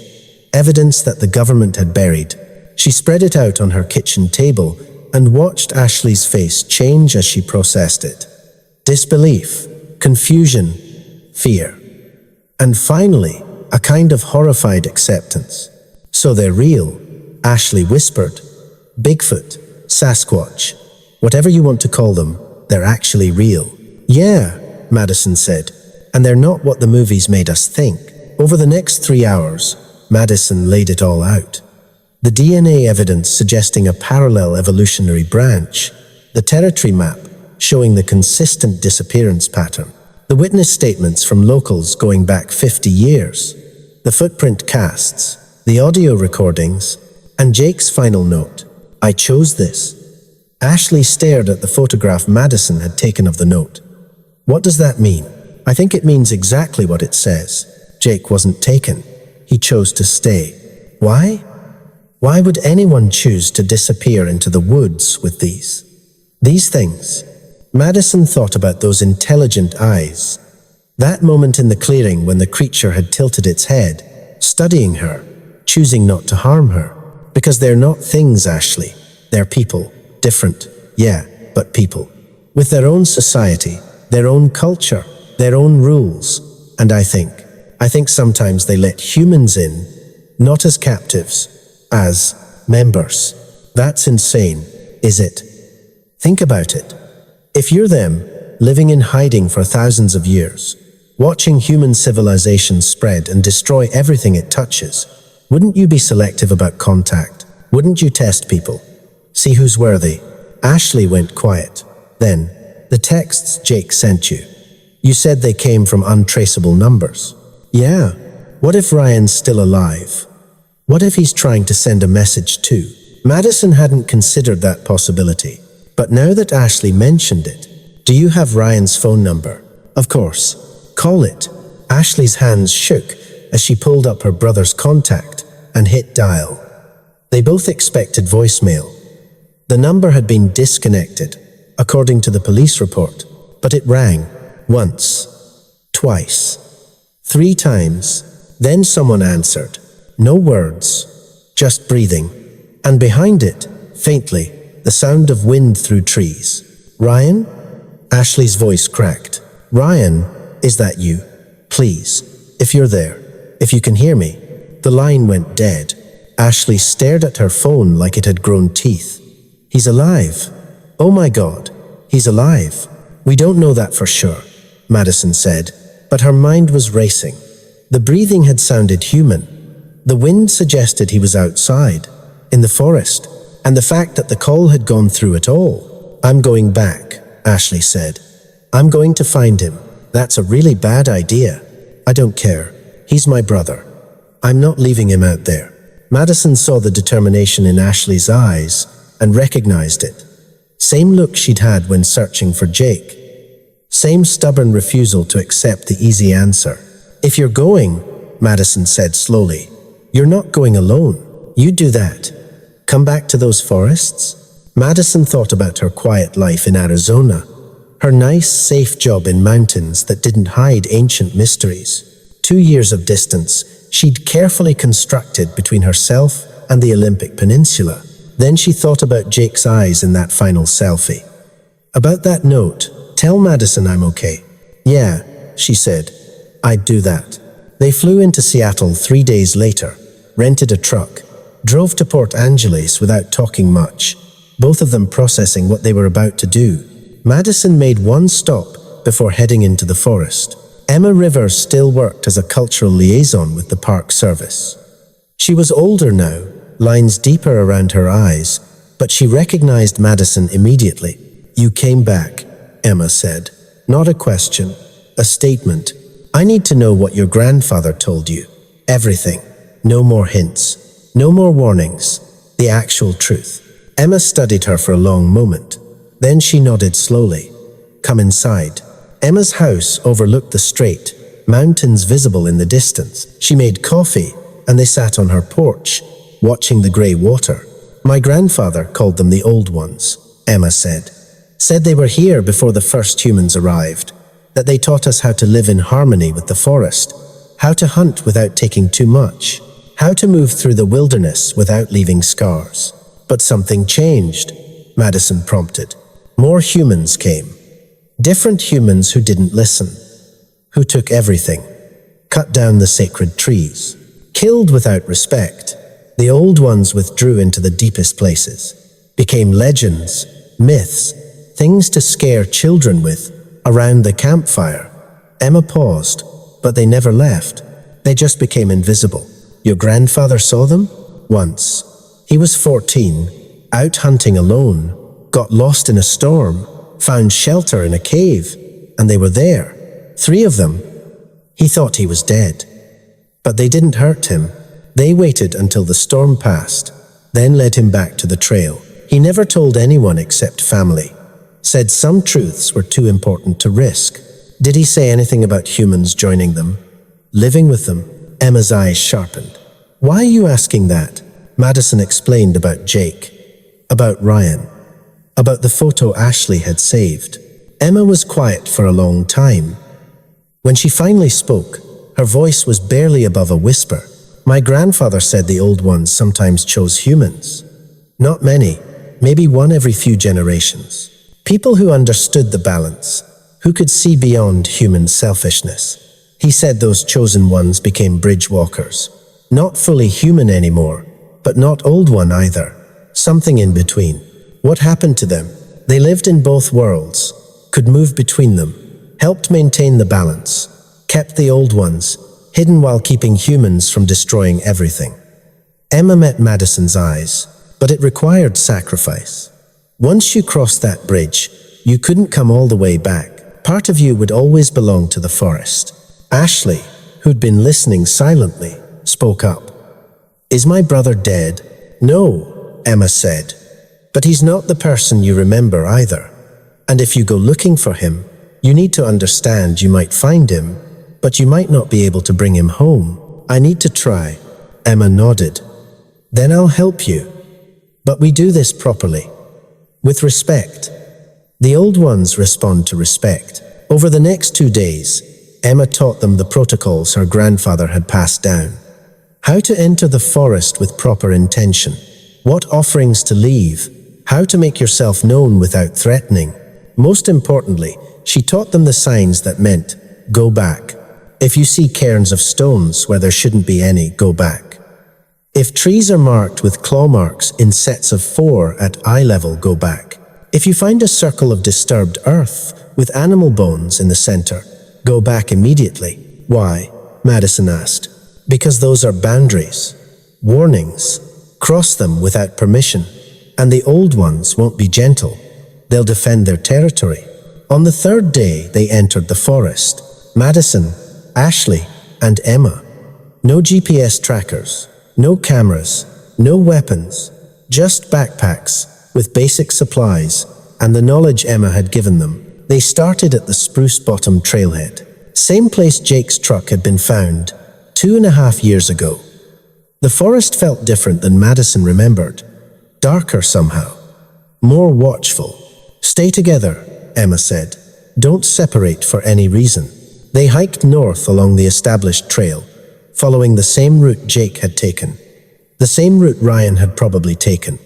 evidence that the government had buried. She spread it out on her kitchen table and watched Ashley's face change as she processed it. Disbelief, confusion, fear. And finally, a kind of horrified acceptance. "So they're real," Ashley whispered. "Bigfoot, Sasquatch, whatever you want to call them, they're actually real." "Yeah," Madison said, "and they're not what the movies made us think." Over the next 3 hours, Madison laid it all out. The DNA evidence suggesting a parallel evolutionary branch, the territory map showing the consistent disappearance pattern, the witness statements from locals going back 50 years, the footprint casts, the audio recordings, and Jake's final note. "I chose this." Ashley stared at the photograph Madison had taken of the note. "What does that mean?" "I think it means exactly what it says. Jake wasn't taken. He chose to stay." "Why? Why would anyone choose to disappear into the woods with these things?" Madison thought about those intelligent eyes. That moment in the clearing when the creature had tilted its head, studying her, choosing not to harm her. Because they're not things, Ashley. They're people. Different, yeah, but people. With their own society, their own culture, their own rules. And I think sometimes they let humans in, not as captives, as members. That's insane, is it? Think about it. If you're them, living in hiding for thousands of years, watching human civilization spread and destroy everything it touches, wouldn't you be selective about contact? Wouldn't you test people? See who's worthy? Ashley went quiet. Then, the texts Jake sent you. You said they came from untraceable numbers. Yeah. What if Ryan's still alive? What if he's trying to send a message too? Madison hadn't considered that possibility. But now that Ashley mentioned it, do you have Ryan's phone number? Of course. Call it. Ashley's hands shook as she pulled up her brother's contact and hit dial. They both expected voicemail. The number had been disconnected, according to the police report, but it rang once, twice, 3 times. Then someone answered. No words, just breathing. And behind it, faintly, the sound of wind through trees. Ryan? Ashley's voice cracked. Ryan, is that you? Please, if you're there, if you can hear me. The line went dead. Ashley stared at her phone like it had grown teeth. He's alive. Oh my God, he's alive. We don't know that for sure, Madison said, but her mind was racing. The breathing had sounded human. The wind suggested he was outside, in the forest, and the fact that the call had gone through at all. I'm going back, Ashley said. I'm going to find him. That's a really bad idea. I don't care. He's my brother. I'm not leaving him out there. Madison saw the determination in Ashley's eyes and recognized it. Same look she'd had when searching for Jake. Same stubborn refusal to accept the easy answer. If you're going, Madison said slowly, you're not going alone. You do that. Come back to those forests? Madison thought about her quiet life in Arizona, her nice, safe job in mountains that didn't hide ancient mysteries. 2 years of distance she'd carefully constructed between herself and the Olympic Peninsula. Then she thought about Jake's eyes in that final selfie. About that note, tell Madison I'm okay. Yeah, she said. I'd do that. They flew into Seattle 3 days later, rented a truck, drove to Port Angeles without talking much, both of them processing what they were about to do. Madison made one stop before heading into the forest. Emma Rivers still worked as a cultural liaison with the Park Service. She was older now, lines deeper around her eyes, but she recognized Madison immediately. You came back, Emma said. Not a question, a statement. I need to know what your grandfather told you. Everything. No more hints. No more warnings. The actual truth. Emma studied her for a long moment. Then she nodded slowly. Come inside. Emma's house overlooked the strait, mountains visible in the distance. She made coffee, and they sat on her porch, watching the grey water. My grandfather called them the Old Ones, Emma said. Said they were here before the first humans arrived, that they taught us how to live in harmony with the forest, how to hunt without taking too much, how to move through the wilderness without leaving scars. But something changed, Madison prompted. More humans came. Different humans who didn't listen, who took everything, cut down the sacred trees, killed without respect. The Old Ones withdrew into the deepest places, became legends, myths, things to scare children with around the campfire. Emma paused, but they never left. They just became invisible. Your grandfather saw them? Once. He was 14, out hunting alone, got lost in a storm, found shelter in a cave, and they were there. 3 of them. He thought he was dead. But they didn't hurt him. They waited until the storm passed, then led him back to the trail. He never told anyone except family. Said some truths were too important to risk. Did he say anything about humans joining them? Living with them? Emma's eyes sharpened. Why are you asking that? Madison explained about Jake, about Ryan, about the photo Ashley had saved. Emma was quiet for a long time. When she finally spoke, her voice was barely above a whisper. My grandfather said the old ones sometimes chose humans. Not many, maybe one every few generations. People who understood the balance, who could see beyond human selfishness. He said those chosen ones became bridge walkers. Not fully human anymore, but not old one either. Something in between. What happened to them? They lived in both worlds, could move between them, helped maintain the balance, kept the old ones, hidden while keeping humans from destroying everything. Emma met Madison's eyes, but it required sacrifice. Once you crossed that bridge, you couldn't come all the way back. Part of you would always belong to the forest. Ashley, who'd been listening silently, spoke up. Is my brother dead? No, Emma said. But he's not the person you remember either. And if you go looking for him, you need to understand you might find him, but you might not be able to bring him home. I need to try. Emma nodded. Then I'll help you. But we do this properly. With respect. The old ones respond to respect. Over the next 2 days, Emma taught them the protocols her grandfather had passed down. How to enter the forest with proper intention. What offerings to leave. How to make yourself known without threatening. Most importantly, she taught them the signs that meant, go back. If you see cairns of stones where there shouldn't be any, go back. If trees are marked with claw marks in sets of 4 at eye level, go back. If you find a circle of disturbed earth with animal bones in the center, go back immediately. Why? Madison asked. Because those are boundaries. Warnings. Cross them without permission. And the old ones won't be gentle. They'll defend their territory. On the 3rd day, they entered the forest. Madison, Ashley, and Emma. No GPS trackers, no cameras, no weapons, just backpacks with basic supplies and the knowledge Emma had given them. They started at the Spruce Bottom trailhead, same place Jake's truck had been found 2.5 years ago. The forest felt different than Madison remembered. Darker somehow. More watchful. Stay together, Emma said. Don't separate for any reason. They hiked north along the established trail, following the same route Jake had taken. The same route Ryan had probably taken.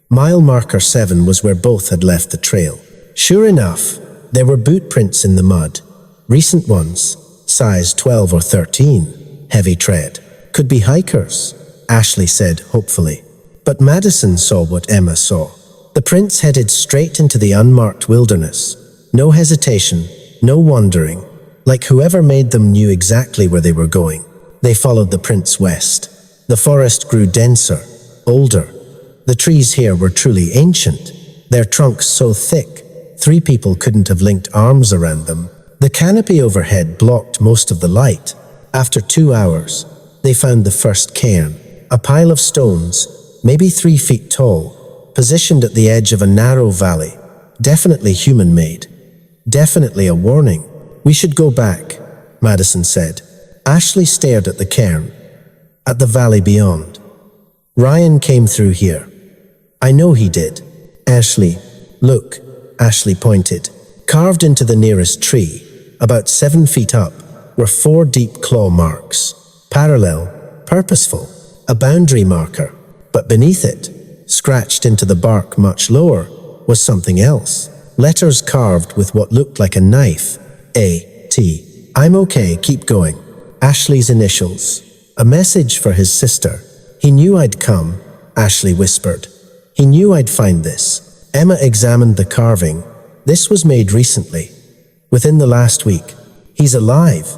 Mile marker 7 was where both had left the trail. Sure enough, there were boot prints in the mud. Recent ones, size 12 or 13, heavy tread. Could be hikers, Ashley said hopefully. But Madison saw what Emma saw. The prints headed straight into the unmarked wilderness. No hesitation, no wandering. Like whoever made them knew exactly where they were going. They followed the prints west. The forest grew denser, older. The trees here were truly ancient. Their trunks so thick, 3 people couldn't have linked arms around them. The canopy overhead blocked most of the light. After 2 hours, they found the first cairn. A pile of stones, maybe 3 feet tall, positioned at the edge of a narrow valley. Definitely human-made. Definitely a warning. We should go back, Madison said. Ashley stared at the cairn, at the valley beyond. Ryan came through here. I know he did. Ashley, look, Ashley pointed. Carved into the nearest tree, about 7 feet up, were 4 deep claw marks. Parallel, purposeful, a boundary marker. But beneath it, scratched into the bark much lower, was something else. Letters carved with what looked like a knife. A.T. I'm okay, keep going. Ashley's initials. A message for his sister. He knew I'd come, Ashley whispered. He knew I'd find this. Emma examined the carving. This was made recently. Within the last week. He's alive.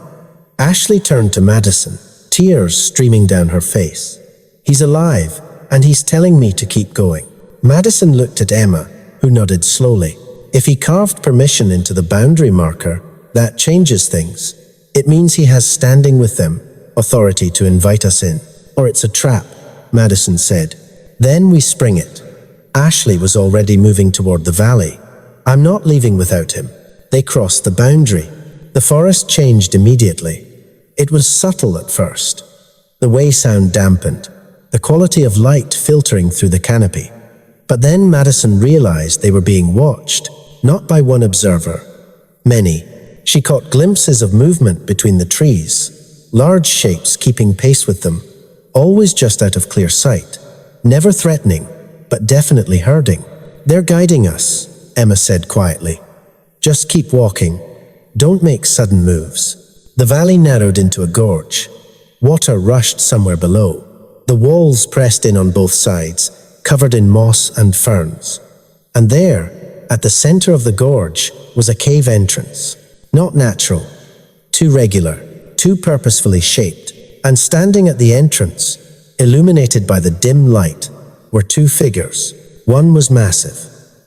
Ashley turned to Madison, tears streaming down her face. He's alive, and he's telling me to keep going. Madison looked at Emma, who nodded slowly. If he carved permission into the boundary marker, that changes things. It means he has standing with them, authority to invite us in. Or it's a trap, Madison said. Then we spring it. Ashley was already moving toward the valley. I'm not leaving without him. They crossed the boundary. The forest changed immediately. It was subtle at first. The way sound dampened, the quality of light filtering through the canopy. But then Madison realized they were being watched, not by one observer. Many. She caught glimpses of movement between the trees, large shapes keeping pace with them, always just out of clear sight. Never threatening, but definitely herding. They're guiding us, Emma said quietly. Just keep walking. Don't make sudden moves. The valley narrowed into a gorge. Water rushed somewhere below. The walls pressed in on both sides, covered in moss and ferns. And there, at the center of the gorge, was a cave entrance. Not natural, too regular, too purposefully shaped. And standing at the entrance, illuminated by the dim light, were two figures. One was massive,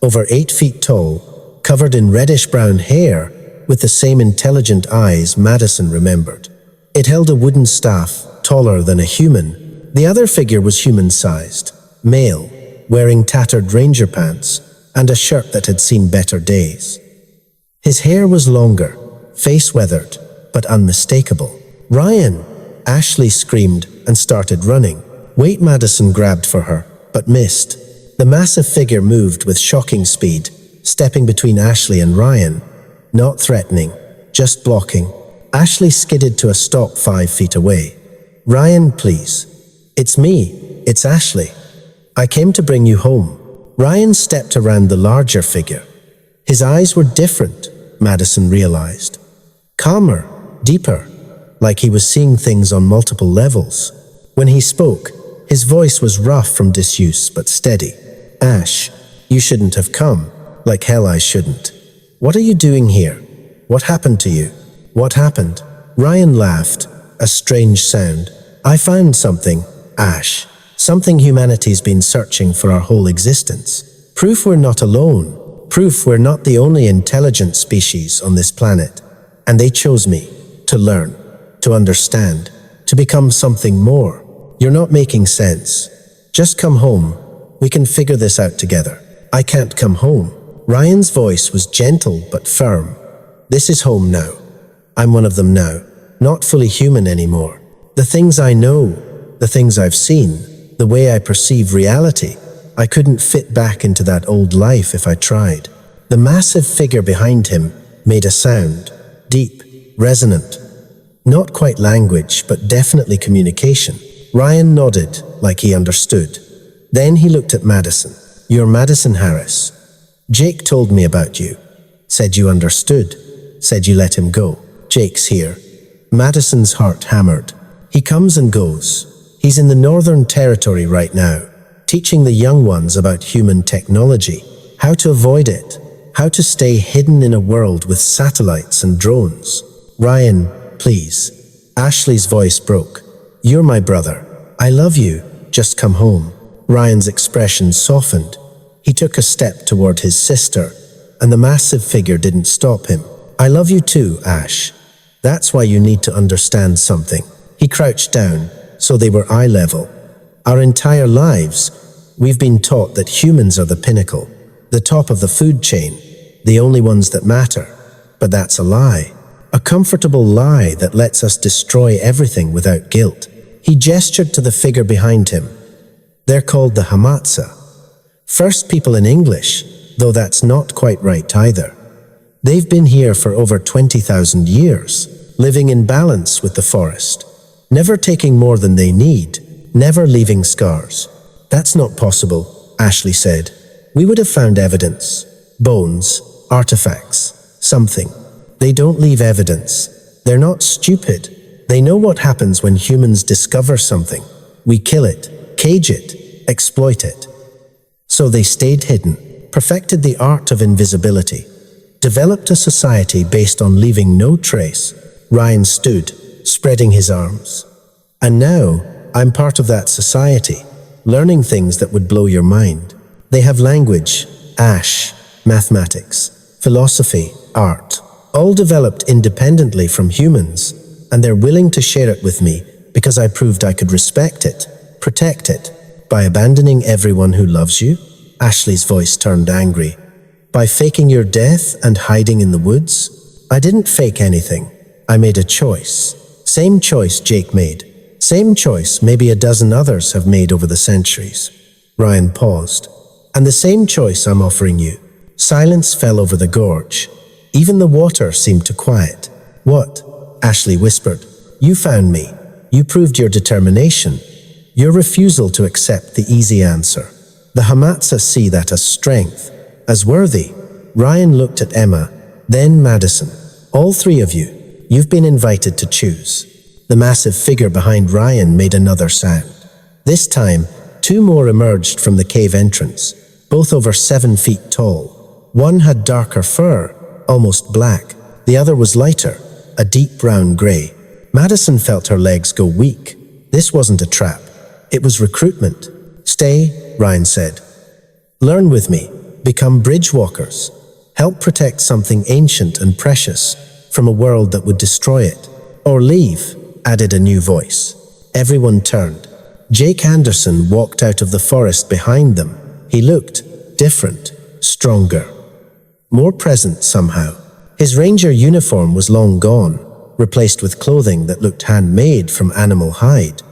over 8 feet tall, covered in reddish-brown hair, with the same intelligent eyes Madison remembered. It held a wooden staff, taller than a human. The other figure was human-sized, male, wearing tattered ranger pants and a shirt that had seen better days. His hair was longer, face weathered, but unmistakable. "Ryan!" Ashley screamed and started running. Wait, Madison grabbed for her, but missed. The massive figure moved with shocking speed, stepping between Ashley and Ryan. Not threatening, just blocking. Ashley skidded to a stop 5 feet away. "Ryan, please." "It's me. It's Ashley. I came to bring you home." Ryan stepped around the larger figure. His eyes were different, Madison realized. Calmer, deeper, like he was seeing things on multiple levels. When he spoke, his voice was rough from disuse but steady. "Ash, you shouldn't have come. Like hell I shouldn't. What are you doing here? What happened to you?" "What happened?" Ryan laughed, a strange sound. "I found something, Ash. Something humanity's been searching for our whole existence. Proof we're not alone. Proof we're not the only intelligent species on this planet. And they chose me, to learn, to understand, to become something more. You're not making sense. Just come home. We can figure this out together." "I can't come home." Ryan's voice was gentle but firm. "This is home now. I'm one of them now, not fully human anymore. The things I know, the things I've seen, the way I perceive reality, I couldn't fit back into that old life if I tried." The massive figure behind him made a sound, deep, resonant. Not quite language, but definitely communication. Ryan nodded, like he understood. Then he looked at Madison. "You're Madison Harris. Jake told me about you. Said you understood. Said you let him go. Jake's here." Madison's heart hammered. "He comes and goes. He's in the Northern Territory right now, teaching the young ones about human technology, how to avoid it, how to stay hidden in a world with satellites and drones." "Ryan, please." Ashley's voice broke. "You're my brother. I love you. Just come home." Ryan's expression softened. He took a step toward his sister, and the massive figure didn't stop him. "I love you too, Ash. That's why you need to understand something." He crouched down, so they were eye level. "Our entire lives, we've been taught that humans are the pinnacle, the top of the food chain, the only ones that matter. But that's a lie. A comfortable lie that lets us destroy everything without guilt." He gestured to the figure behind him. "They're called the Hamatsa. First people in English, though that's not quite right either. They've been here for over 20,000 years, living in balance with the forest, never taking more than they need, never leaving scars." "That's not possible," Ashley said. "We would have found evidence, bones, artifacts, something." "They don't leave evidence. They're not stupid. They know what happens when humans discover something. We kill it, cage it, exploit it." So they stayed hidden, perfected the art of invisibility, developed a society based on leaving no trace. Ryan stood, spreading his arms. "And now, I'm part of that society, learning things that would blow your mind. They have language, Ash, mathematics, philosophy, art, all developed independently from humans, and they're willing to share it with me because I proved I could respect it, protect it, by abandoning everyone who loves you." Ashley's voice turned angry. "By faking your death and hiding in the woods?" "I didn't fake anything. I made a choice. Same choice Jake made. Same choice maybe a dozen others have made over the centuries." Ryan paused. "And the same choice I'm offering you." Silence fell over the gorge. Even the water seemed to quiet. "What?" Ashley whispered. "You found me. You proved your determination. Your refusal to accept the easy answer. The Hamatsa see that as strength, as worthy. Ryan looked at Emma, then Madison. All three of you, you've been invited to choose. The massive figure behind Ryan made another sound. This time, two more emerged from the cave entrance, both over 7 feet tall. One had darker fur, almost black. The other was lighter, a deep brown gray. Madison felt her legs go weak. This wasn't a trap. It was recruitment. Stay, Ryan said. Learn with me. Become bridge walkers. Help protect something ancient and precious from a world that would destroy it. Or leave, added a new voice. Everyone turned. Jake Anderson walked out of the forest behind them. He looked different, stronger, more present somehow. His ranger uniform was long gone, replaced with clothing that looked handmade from animal hide.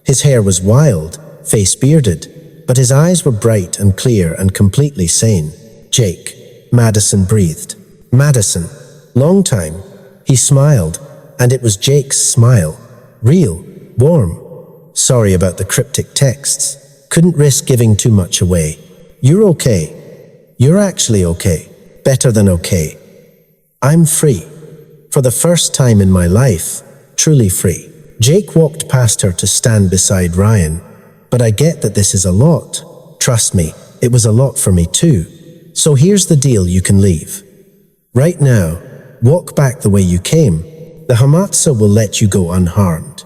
His hair was wild, face bearded, but his eyes were bright and clear and completely sane. Jake, Madison breathed. Madison, long time. He smiled, and it was Jake's smile. Real, warm. Sorry about the cryptic texts. Couldn't risk giving too much away. You're okay. You're actually okay. Better than okay. I'm free. For the first time in my life, truly free. Jake walked past her to stand beside Ryan. But I get that this is a lot. Trust me, it was a lot for me too. So here's the deal, you can leave. Right now, walk back the way you came. The Hamatsa will let you go unharmed.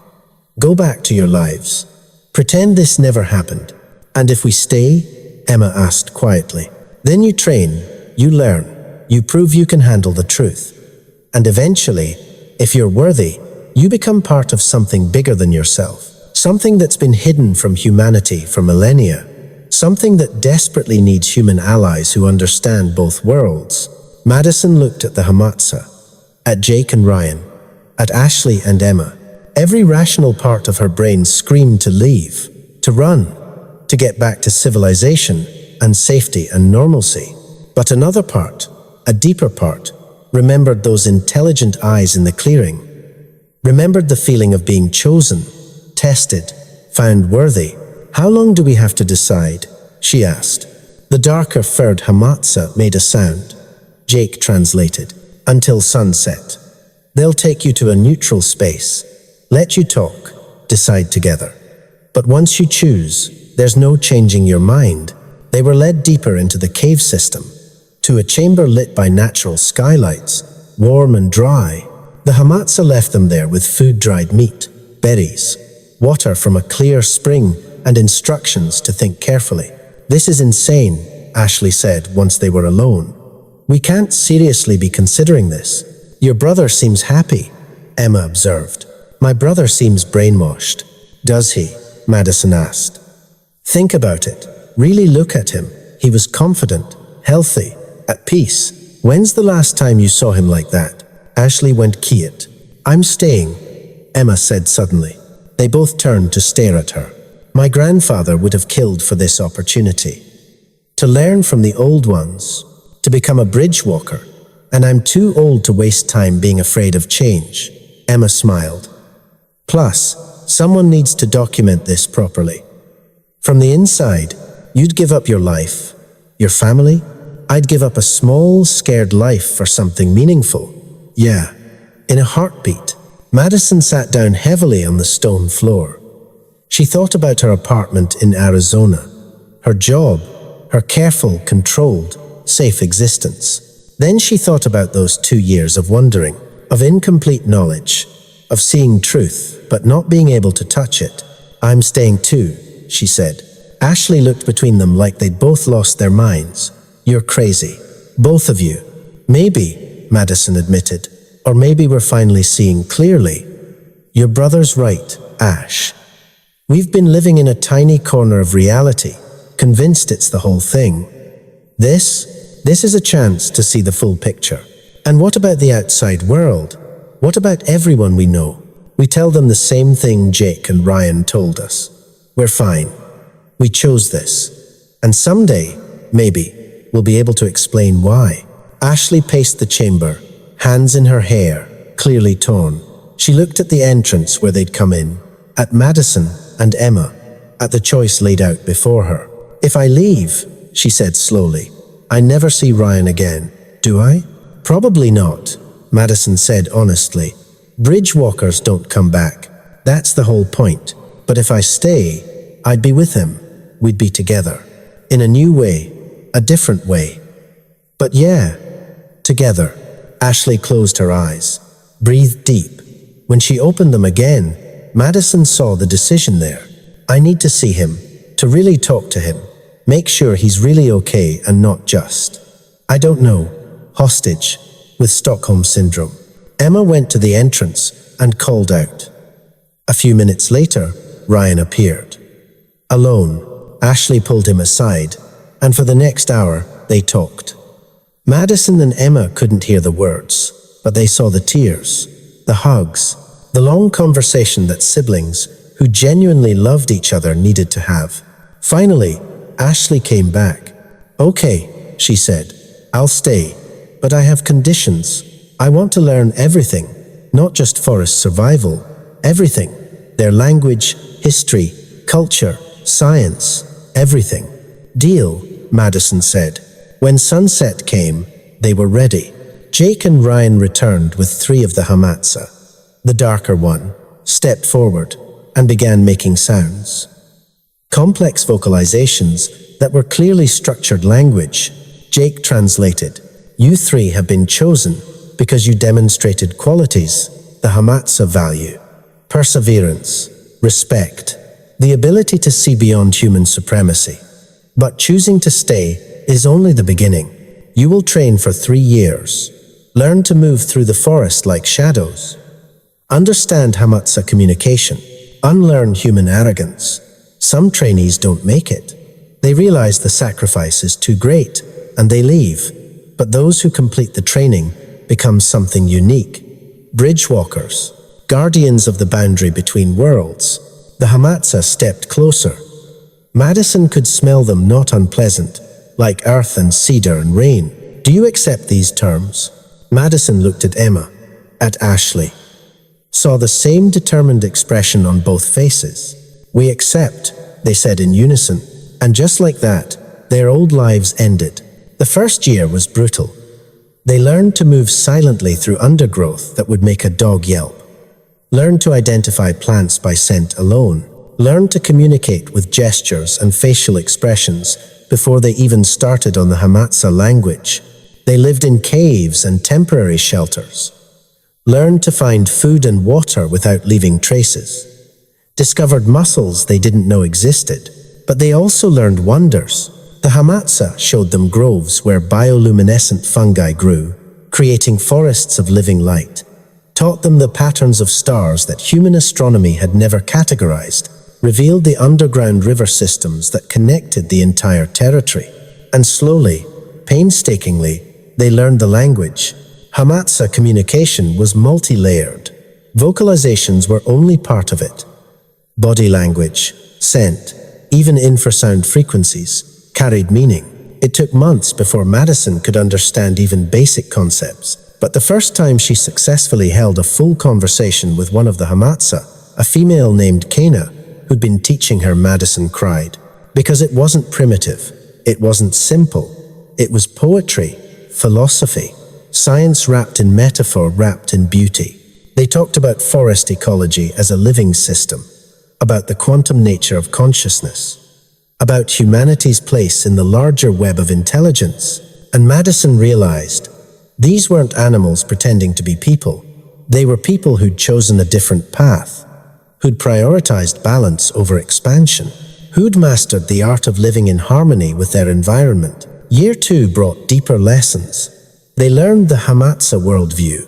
Go back to your lives. Pretend this never happened. And if we stay, Emma asked quietly, then you train, you learn, you prove you can handle the truth. And eventually, if you're worthy, you become part of something bigger than yourself. Something that's been hidden from humanity for millennia. Something that desperately needs human allies who understand both worlds. Madison looked at the Hamatsa, at Jake and Ryan, at Ashley and Emma. Every rational part of her brain screamed to leave, to run, to get back to civilization and safety and normalcy. But another part, a deeper part, remembered those intelligent eyes in the clearing, remembered the feeling of being chosen, tested, found worthy. How long do we have to decide? She asked. The darker furred Hamatsa made a sound. Jake translated. Until sunset. They'll take you to a neutral space. Let you talk, decide together. But once you choose, there's no changing your mind. They were led deeper into the cave system, to a chamber lit by natural skylights, warm and dry. The Hamatsa left them there with food-dried meat, berries, water from a clear spring, and instructions to think carefully. This is insane, Ashley said once they were alone. We can't seriously be considering this. Your brother seems happy, Emma observed. My brother seems brainwashed. Does he? Madison asked. Think about it. Really look at him. He was confident, healthy, at peace. When's the last time you saw him like that? Ashley went quiet. I'm staying, Emma said suddenly. They both turned to stare at her. My grandfather would have killed for this opportunity. To learn from the old ones, to become a bridge walker, and I'm too old to waste time being afraid of change. Emma smiled. Plus, someone needs to document this properly. From the inside, you'd give up your life, your family. I'd give up a small, scared life for something meaningful. Yeah, in a heartbeat. Madison sat down heavily on the stone floor. She thought about her apartment in Arizona, her job, her careful, controlled, safe existence. Then she thought about those 2 years of wondering, of incomplete knowledge, of seeing truth, but not being able to touch it. I'm staying too, she said. Ashley looked between them like they'd both lost their minds. You're crazy. Both of you. Maybe, Madison admitted, or maybe we're finally seeing clearly. Your brother's right, Ash. We've been living in a tiny corner of reality, convinced it's the whole thing. This is a chance to see the full picture. And what about the outside world? What about everyone we know? We tell them the same thing Jake and Ryan told us. We're fine. We chose this. And someday, maybe, we'll be able to explain why. Ashley paced the chamber, hands in her hair, clearly torn. She looked at the entrance where they'd come in, at Madison and Emma. at the choice laid out before her. If I leave, she said slowly, I never see Ryan again, do I? Probably not, Madison said honestly. Bridge walkers don't come back. That's the whole point. But if I stay, I'd be with him. We'd be together. In a new way, a different way. But yeah, together. Ashley closed her eyes, breathed deep. When she opened them again, Madison saw the decision there. I need to see him, to really talk to him, make sure he's really okay and not just, I don't know, hostage, with Stockholm Syndrome. Emma went to the entrance and called out. A few minutes later, Ryan appeared. Alone, Ashley pulled him aside, and for the next hour, they talked. Madison and Emma couldn't hear the words, but they saw the tears, the hugs, the long conversation that siblings who genuinely loved each other needed to have. Finally, Ashley came back. Okay, she said, I'll stay, but I have conditions. I want to learn everything, not just forest survival, everything. Their language, history, culture, science, everything. Deal, Madison said. When sunset came, they were ready. Jake and Ryan returned with 3 of the Hamatsa. The darker one stepped forward and began making sounds. Complex vocalizations that were clearly structured language. Jake translated, You 3 have been chosen because you demonstrated qualities the Hamatsa value: perseverance, respect, the ability to see beyond human supremacy. But choosing to stay is only the beginning. You will train for 3 years. Learn to move through the forest like shadows. Understand Hamatsa communication. Unlearn human arrogance. Some trainees don't make it. They realize the sacrifice is too great, and they leave. But those who complete the training become something unique. Bridge walkers, guardians of the boundary between worlds. The Hamatsa stepped closer. Madison could smell them, not unpleasant, like earth and cedar and rain. Do you accept these terms? Madison looked at Emma, at Ashley, saw the same determined expression on both faces. We accept, they said in unison, and just like that, their old lives ended. The first year was brutal. They learned to move silently through undergrowth that would make a dog yelp. Learned to identify plants by scent alone. Learned to communicate with gestures and facial expressions before they even started on the Hamatsa language. They lived in caves and temporary shelters. Learned to find food and water without leaving traces. Discovered muscles they didn't know existed, but they also learned wonders. The Hamatsa showed them groves where bioluminescent fungi grew, creating forests of living light. Taught them the patterns of stars that human astronomy had never categorized, revealed the underground river systems that connected the entire territory. And slowly, painstakingly, they learned the language. Hamatsa communication was multi-layered. Vocalizations were only part of it. Body language, scent, even infrasound frequencies carried meaning. It took months before Madison could understand even basic concepts. But the first time she successfully held a full conversation with one of the Hamatsa, a female named Kana, who'd been teaching her, Madison cried. Because it wasn't primitive, it wasn't simple, it was poetry, philosophy, science wrapped in metaphor, wrapped in beauty. They talked about forest ecology as a living system, about the quantum nature of consciousness, about humanity's place in the larger web of intelligence. And Madison realized these weren't animals pretending to be people. They were people who'd chosen a different path, who'd prioritized balance over expansion, who'd mastered the art of living in harmony with their environment. Year 2 brought deeper lessons. They learned the Hamatsa worldview,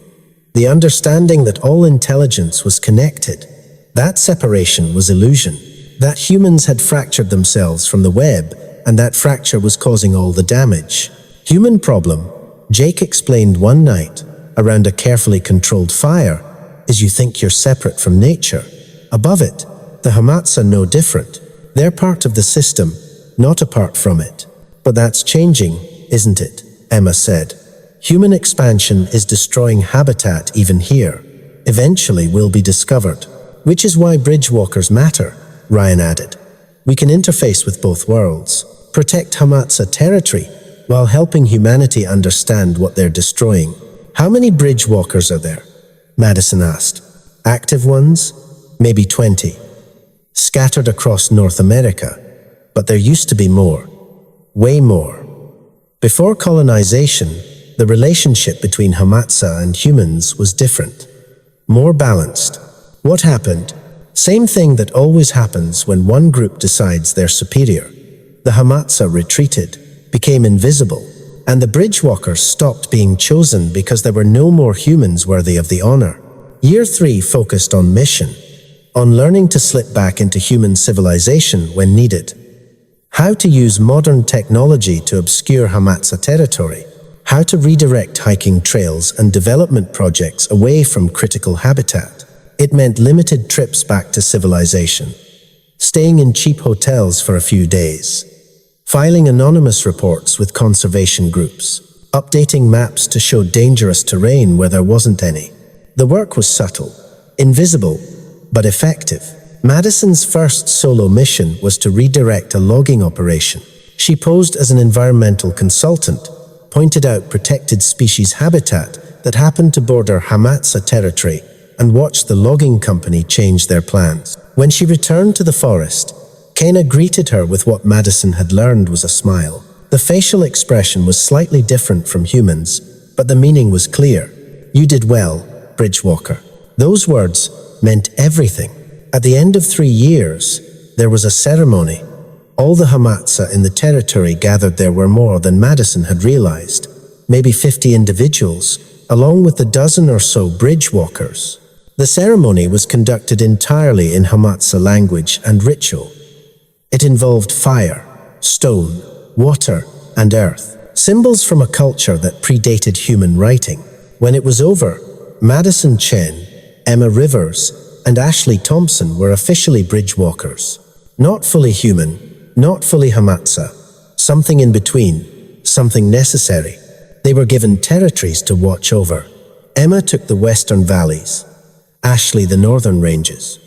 the understanding that all intelligence was connected. That separation was illusion, that humans had fractured themselves from the web, and that fracture was causing all the damage. Human problem, Jake explained one night, around a carefully controlled fire, is you think you're separate from nature. Above it, the Hamatsa know different. They're part of the system, not apart from it. But that's changing, isn't it? Emma said. Human expansion is destroying habitat even here. Eventually we'll be discovered. Which is why bridge walkers matter, Ryan added. We can interface with both worlds, protect Hamatsa territory, while helping humanity understand what they're destroying. How many bridge walkers are there? Madison asked. Active ones? Maybe 20. Scattered across North America. But there used to be more. Way more. Before colonization, the relationship between Hamatsa and humans was different. More balanced. What happened? Same thing that always happens when one group decides they're superior. The Hamatsa retreated, became invisible, and the bridgewalkers stopped being chosen because there were no more humans worthy of the honor. Year 3 focused on mission, on learning to slip back into human civilization when needed. How to use modern technology to obscure Hamatsa territory. How to redirect hiking trails and development projects away from critical habitat. It meant limited trips back to civilization, staying in cheap hotels for a few days, filing anonymous reports with conservation groups, updating maps to show dangerous terrain where there wasn't any. The work was subtle, invisible, but effective. Madison's first solo mission was to redirect a logging operation. She posed as an environmental consultant, pointed out protected species habitat that happened to border Hamatsa territory, and watched the logging company change their plans. When she returned to the forest, Kena greeted her with what Madison had learned was a smile. The facial expression was slightly different from humans, but the meaning was clear. You did well, Bridgewalker. Those words meant everything. At the end of 3 years, there was a ceremony. All the Hamatsa in the territory gathered there were more than Madison had realized. Maybe 50 individuals, along with a dozen or so bridgewalkers. The ceremony was conducted entirely in Hamatsa language and ritual. It involved fire, stone, water, and earth, symbols from a culture that predated human writing. When it was over, Madison Chen, Emma Rivers, and Ashley Thompson were officially bridgewalkers. Not fully human, not fully Hamatsa, something in between, something necessary. They were given territories to watch over. Emma took the western valleys, Ashley the northern ranges,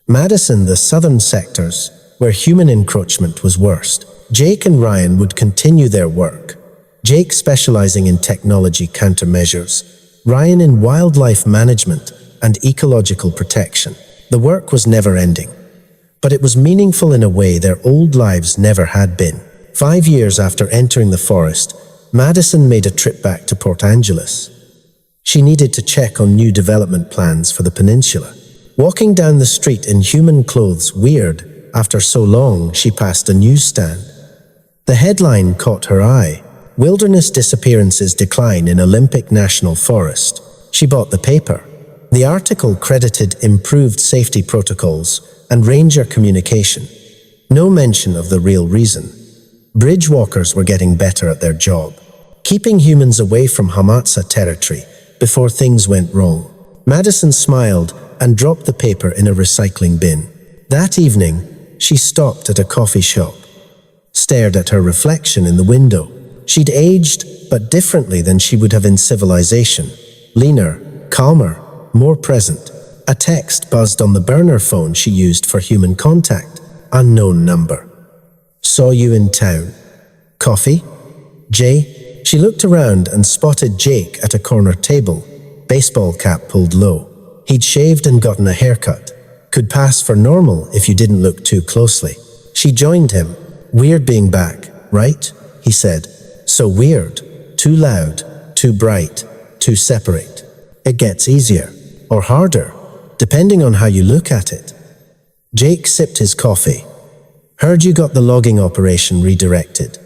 Madison the southern sectors, where human encroachment was worst. Jake and Ryan would continue their work, Jake specializing in technology countermeasures, Ryan in wildlife management and ecological protection. The work was never-ending, but it was meaningful in a way their old lives never had been. 5 years after entering the forest, Madison made a trip back to Port Angeles. She needed to check on new development plans for the peninsula. Walking down the street in human clothes, weird, after so long, she passed a newsstand. The headline caught her eye: Wilderness Disappearances Decline in Olympic National Forest. She bought the paper. The article credited improved safety protocols and ranger communication. No mention of the real reason. Bridgewalkers were getting better at their job, keeping humans away from Hamatsa territory before things went wrong. Madison smiled and dropped the paper in a recycling bin. That evening, she stopped at a coffee shop, stared at her reflection in the window. She'd aged, but differently than she would have in civilization. Leaner, calmer, more present. A text buzzed on the burner phone she used for human contact. Unknown number. Saw you in town. Coffee? Jay? She looked around and spotted Jake at a corner table, baseball cap pulled low. He'd shaved and gotten a haircut. Could pass for normal if you didn't look too closely. She joined him. Weird being back, right? He said. So weird. Too loud. Too bright. Too separate. It gets easier. Or harder, depending on how you look at it. Jake sipped his coffee. Heard you got the logging operation redirected.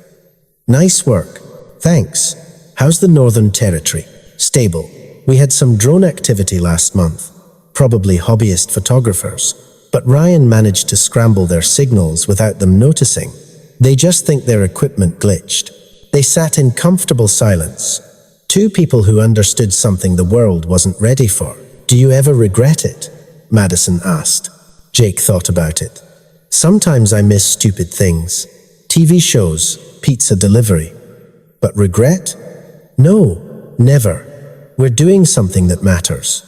Nice work. Thanks. How's the Northern Territory? Stable. We had some drone activity last month. Probably hobbyist photographers. But Ryan managed to scramble their signals without them noticing. They just think their equipment glitched. They sat in comfortable silence. Two people who understood something the world wasn't ready for. Do you ever regret it? Madison asked. Jake thought about it. Sometimes I miss stupid things. TV shows, pizza delivery. But regret? No, never. We're doing something that matters.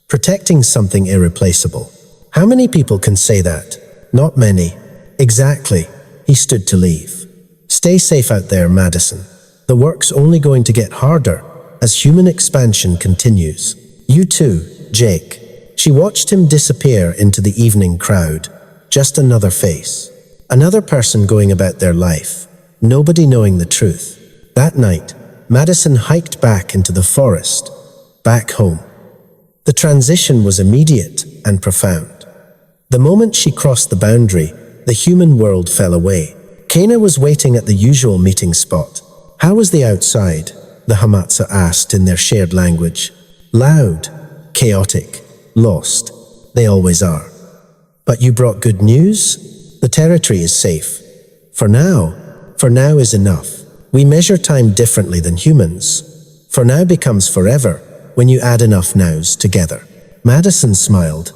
Protecting something irreplaceable. How many people can say that? Not many. Exactly. He stood to leave. Stay safe out there, Madison. The work's only going to get harder as human expansion continues. You too, Jake. She watched him disappear into the evening crowd. Just another face. Another person going about their life. Nobody knowing the truth. That night, Madison hiked back into the forest, back home. The transition was immediate and profound. The moment she crossed the boundary, the human world fell away. Kana was waiting at the usual meeting spot. How was the outside? The Hamatsa asked in their shared language. Loud, chaotic, lost. They always are. But you brought good news? The territory is safe. For now is enough. We measure time differently than humans. For now becomes forever when you add enough nows together. Madison smiled.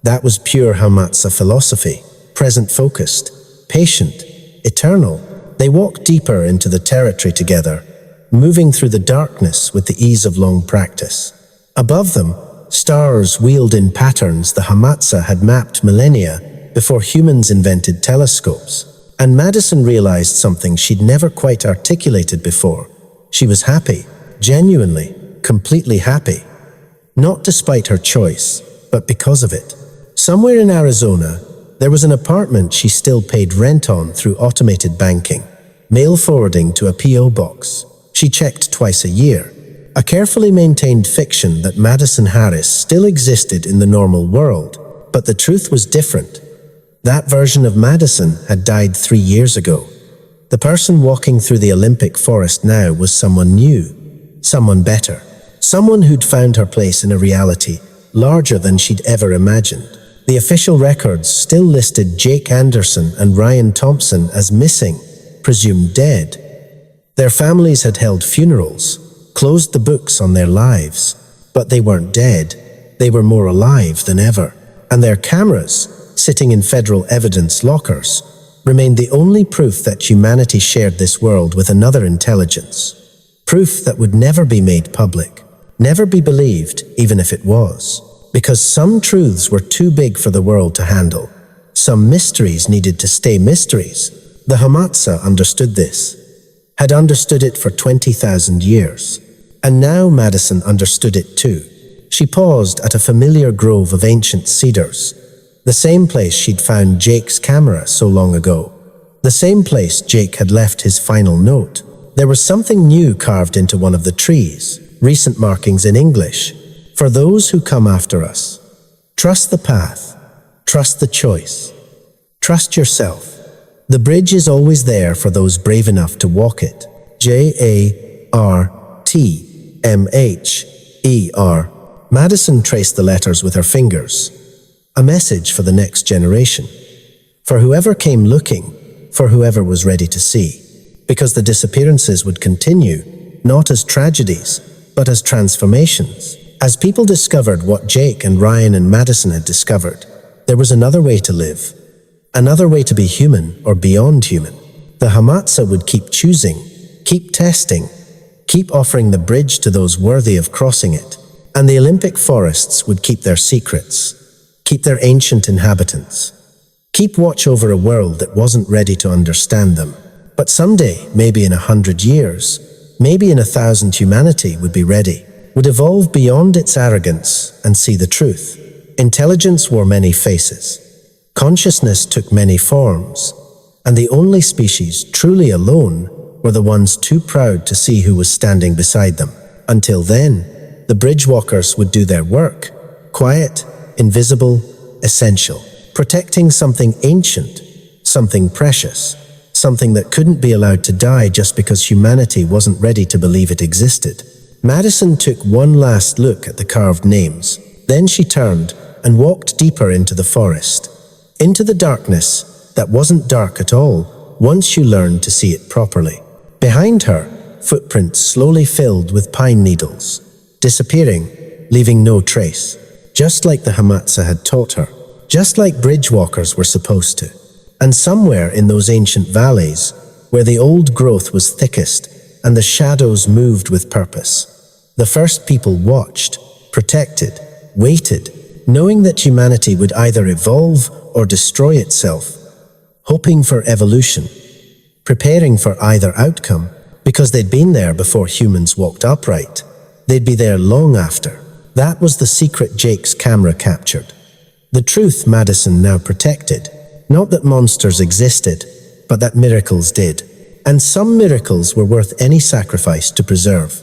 That was pure Hamatsa philosophy, present-focused, patient, eternal. They walked deeper into the territory together, moving through the darkness with the ease of long practice. Above them, stars wheeled in patterns the Hamatsa had mapped millennia before humans invented telescopes. And Madison realized something she'd never quite articulated before. She was happy, genuinely, completely happy. Not despite her choice, but because of it. Somewhere in Arizona, there was an apartment she still paid rent on through automated banking, mail forwarding to a P.O. box. She checked twice a year. A carefully maintained fiction that Madison Harris still existed in the normal world, but the truth was different. That version of Madison had died 3 years ago. The person walking through the Olympic forest now was someone new, someone better, someone who'd found her place in a reality larger than she'd ever imagined. The official records still listed Jake Anderson and Ryan Thompson as missing, presumed dead. Their families had held funerals, closed the books on their lives, but they weren't dead. They were more alive than ever, and their cameras, sitting in federal evidence lockers, remained the only proof that humanity shared this world with another intelligence. Proof that would never be made public, never be believed, even if it was. Because some truths were too big for the world to handle. Some mysteries needed to stay mysteries. The Hamatsa understood this, had understood it for 20,000 years. And now Madison understood it too. She paused at a familiar grove of ancient cedars. The same place she'd found Jake's camera so long ago. The same place Jake had left his final note. There was something new carved into one of the trees, recent markings in English. For those who come after us, trust the path, trust the choice, trust yourself. The bridge is always there for those brave enough to walk it. J-A-R-T-M-H-E-R. Madison traced the letters with her fingers. A message for the next generation. For whoever came looking, for whoever was ready to see. Because the disappearances would continue, not as tragedies, but as transformations. As people discovered what Jake and Ryan and Madison had discovered, there was another way to live. Another way to be human or beyond human. The Hamatsa would keep choosing, keep testing, keep offering the bridge to those worthy of crossing it. And the Olympic forests would keep their secrets, keep their ancient inhabitants, keep watch over a world that wasn't ready to understand them. But someday, maybe in 100 years, maybe in 1,000, humanity would be ready, would evolve beyond its arrogance and see the truth. Intelligence wore many faces. Consciousness took many forms. And the only species truly alone were the ones too proud to see who was standing beside them. Until then, the bridgewalkers would do their work, quiet, invisible, essential, protecting something ancient, something precious, something that couldn't be allowed to die just because humanity wasn't ready to believe it existed. Madison took one last look at the carved names. Then she turned and walked deeper into the forest, into the darkness that wasn't dark at all once you learned to see it properly. Behind her, footprints slowly filled with pine needles, disappearing, leaving no trace, just like the Hamatsa had taught her, just like bridgewalkers were supposed to. And somewhere in those ancient valleys, where the old growth was thickest and the shadows moved with purpose, the first people watched, protected, waited, knowing that humanity would either evolve or destroy itself, hoping for evolution, preparing for either outcome, because they'd been there before humans walked upright. They'd be there long after. That was the secret Jake's camera captured. The truth Madison now protected. Not that monsters existed, but that miracles did. And some miracles were worth any sacrifice to preserve.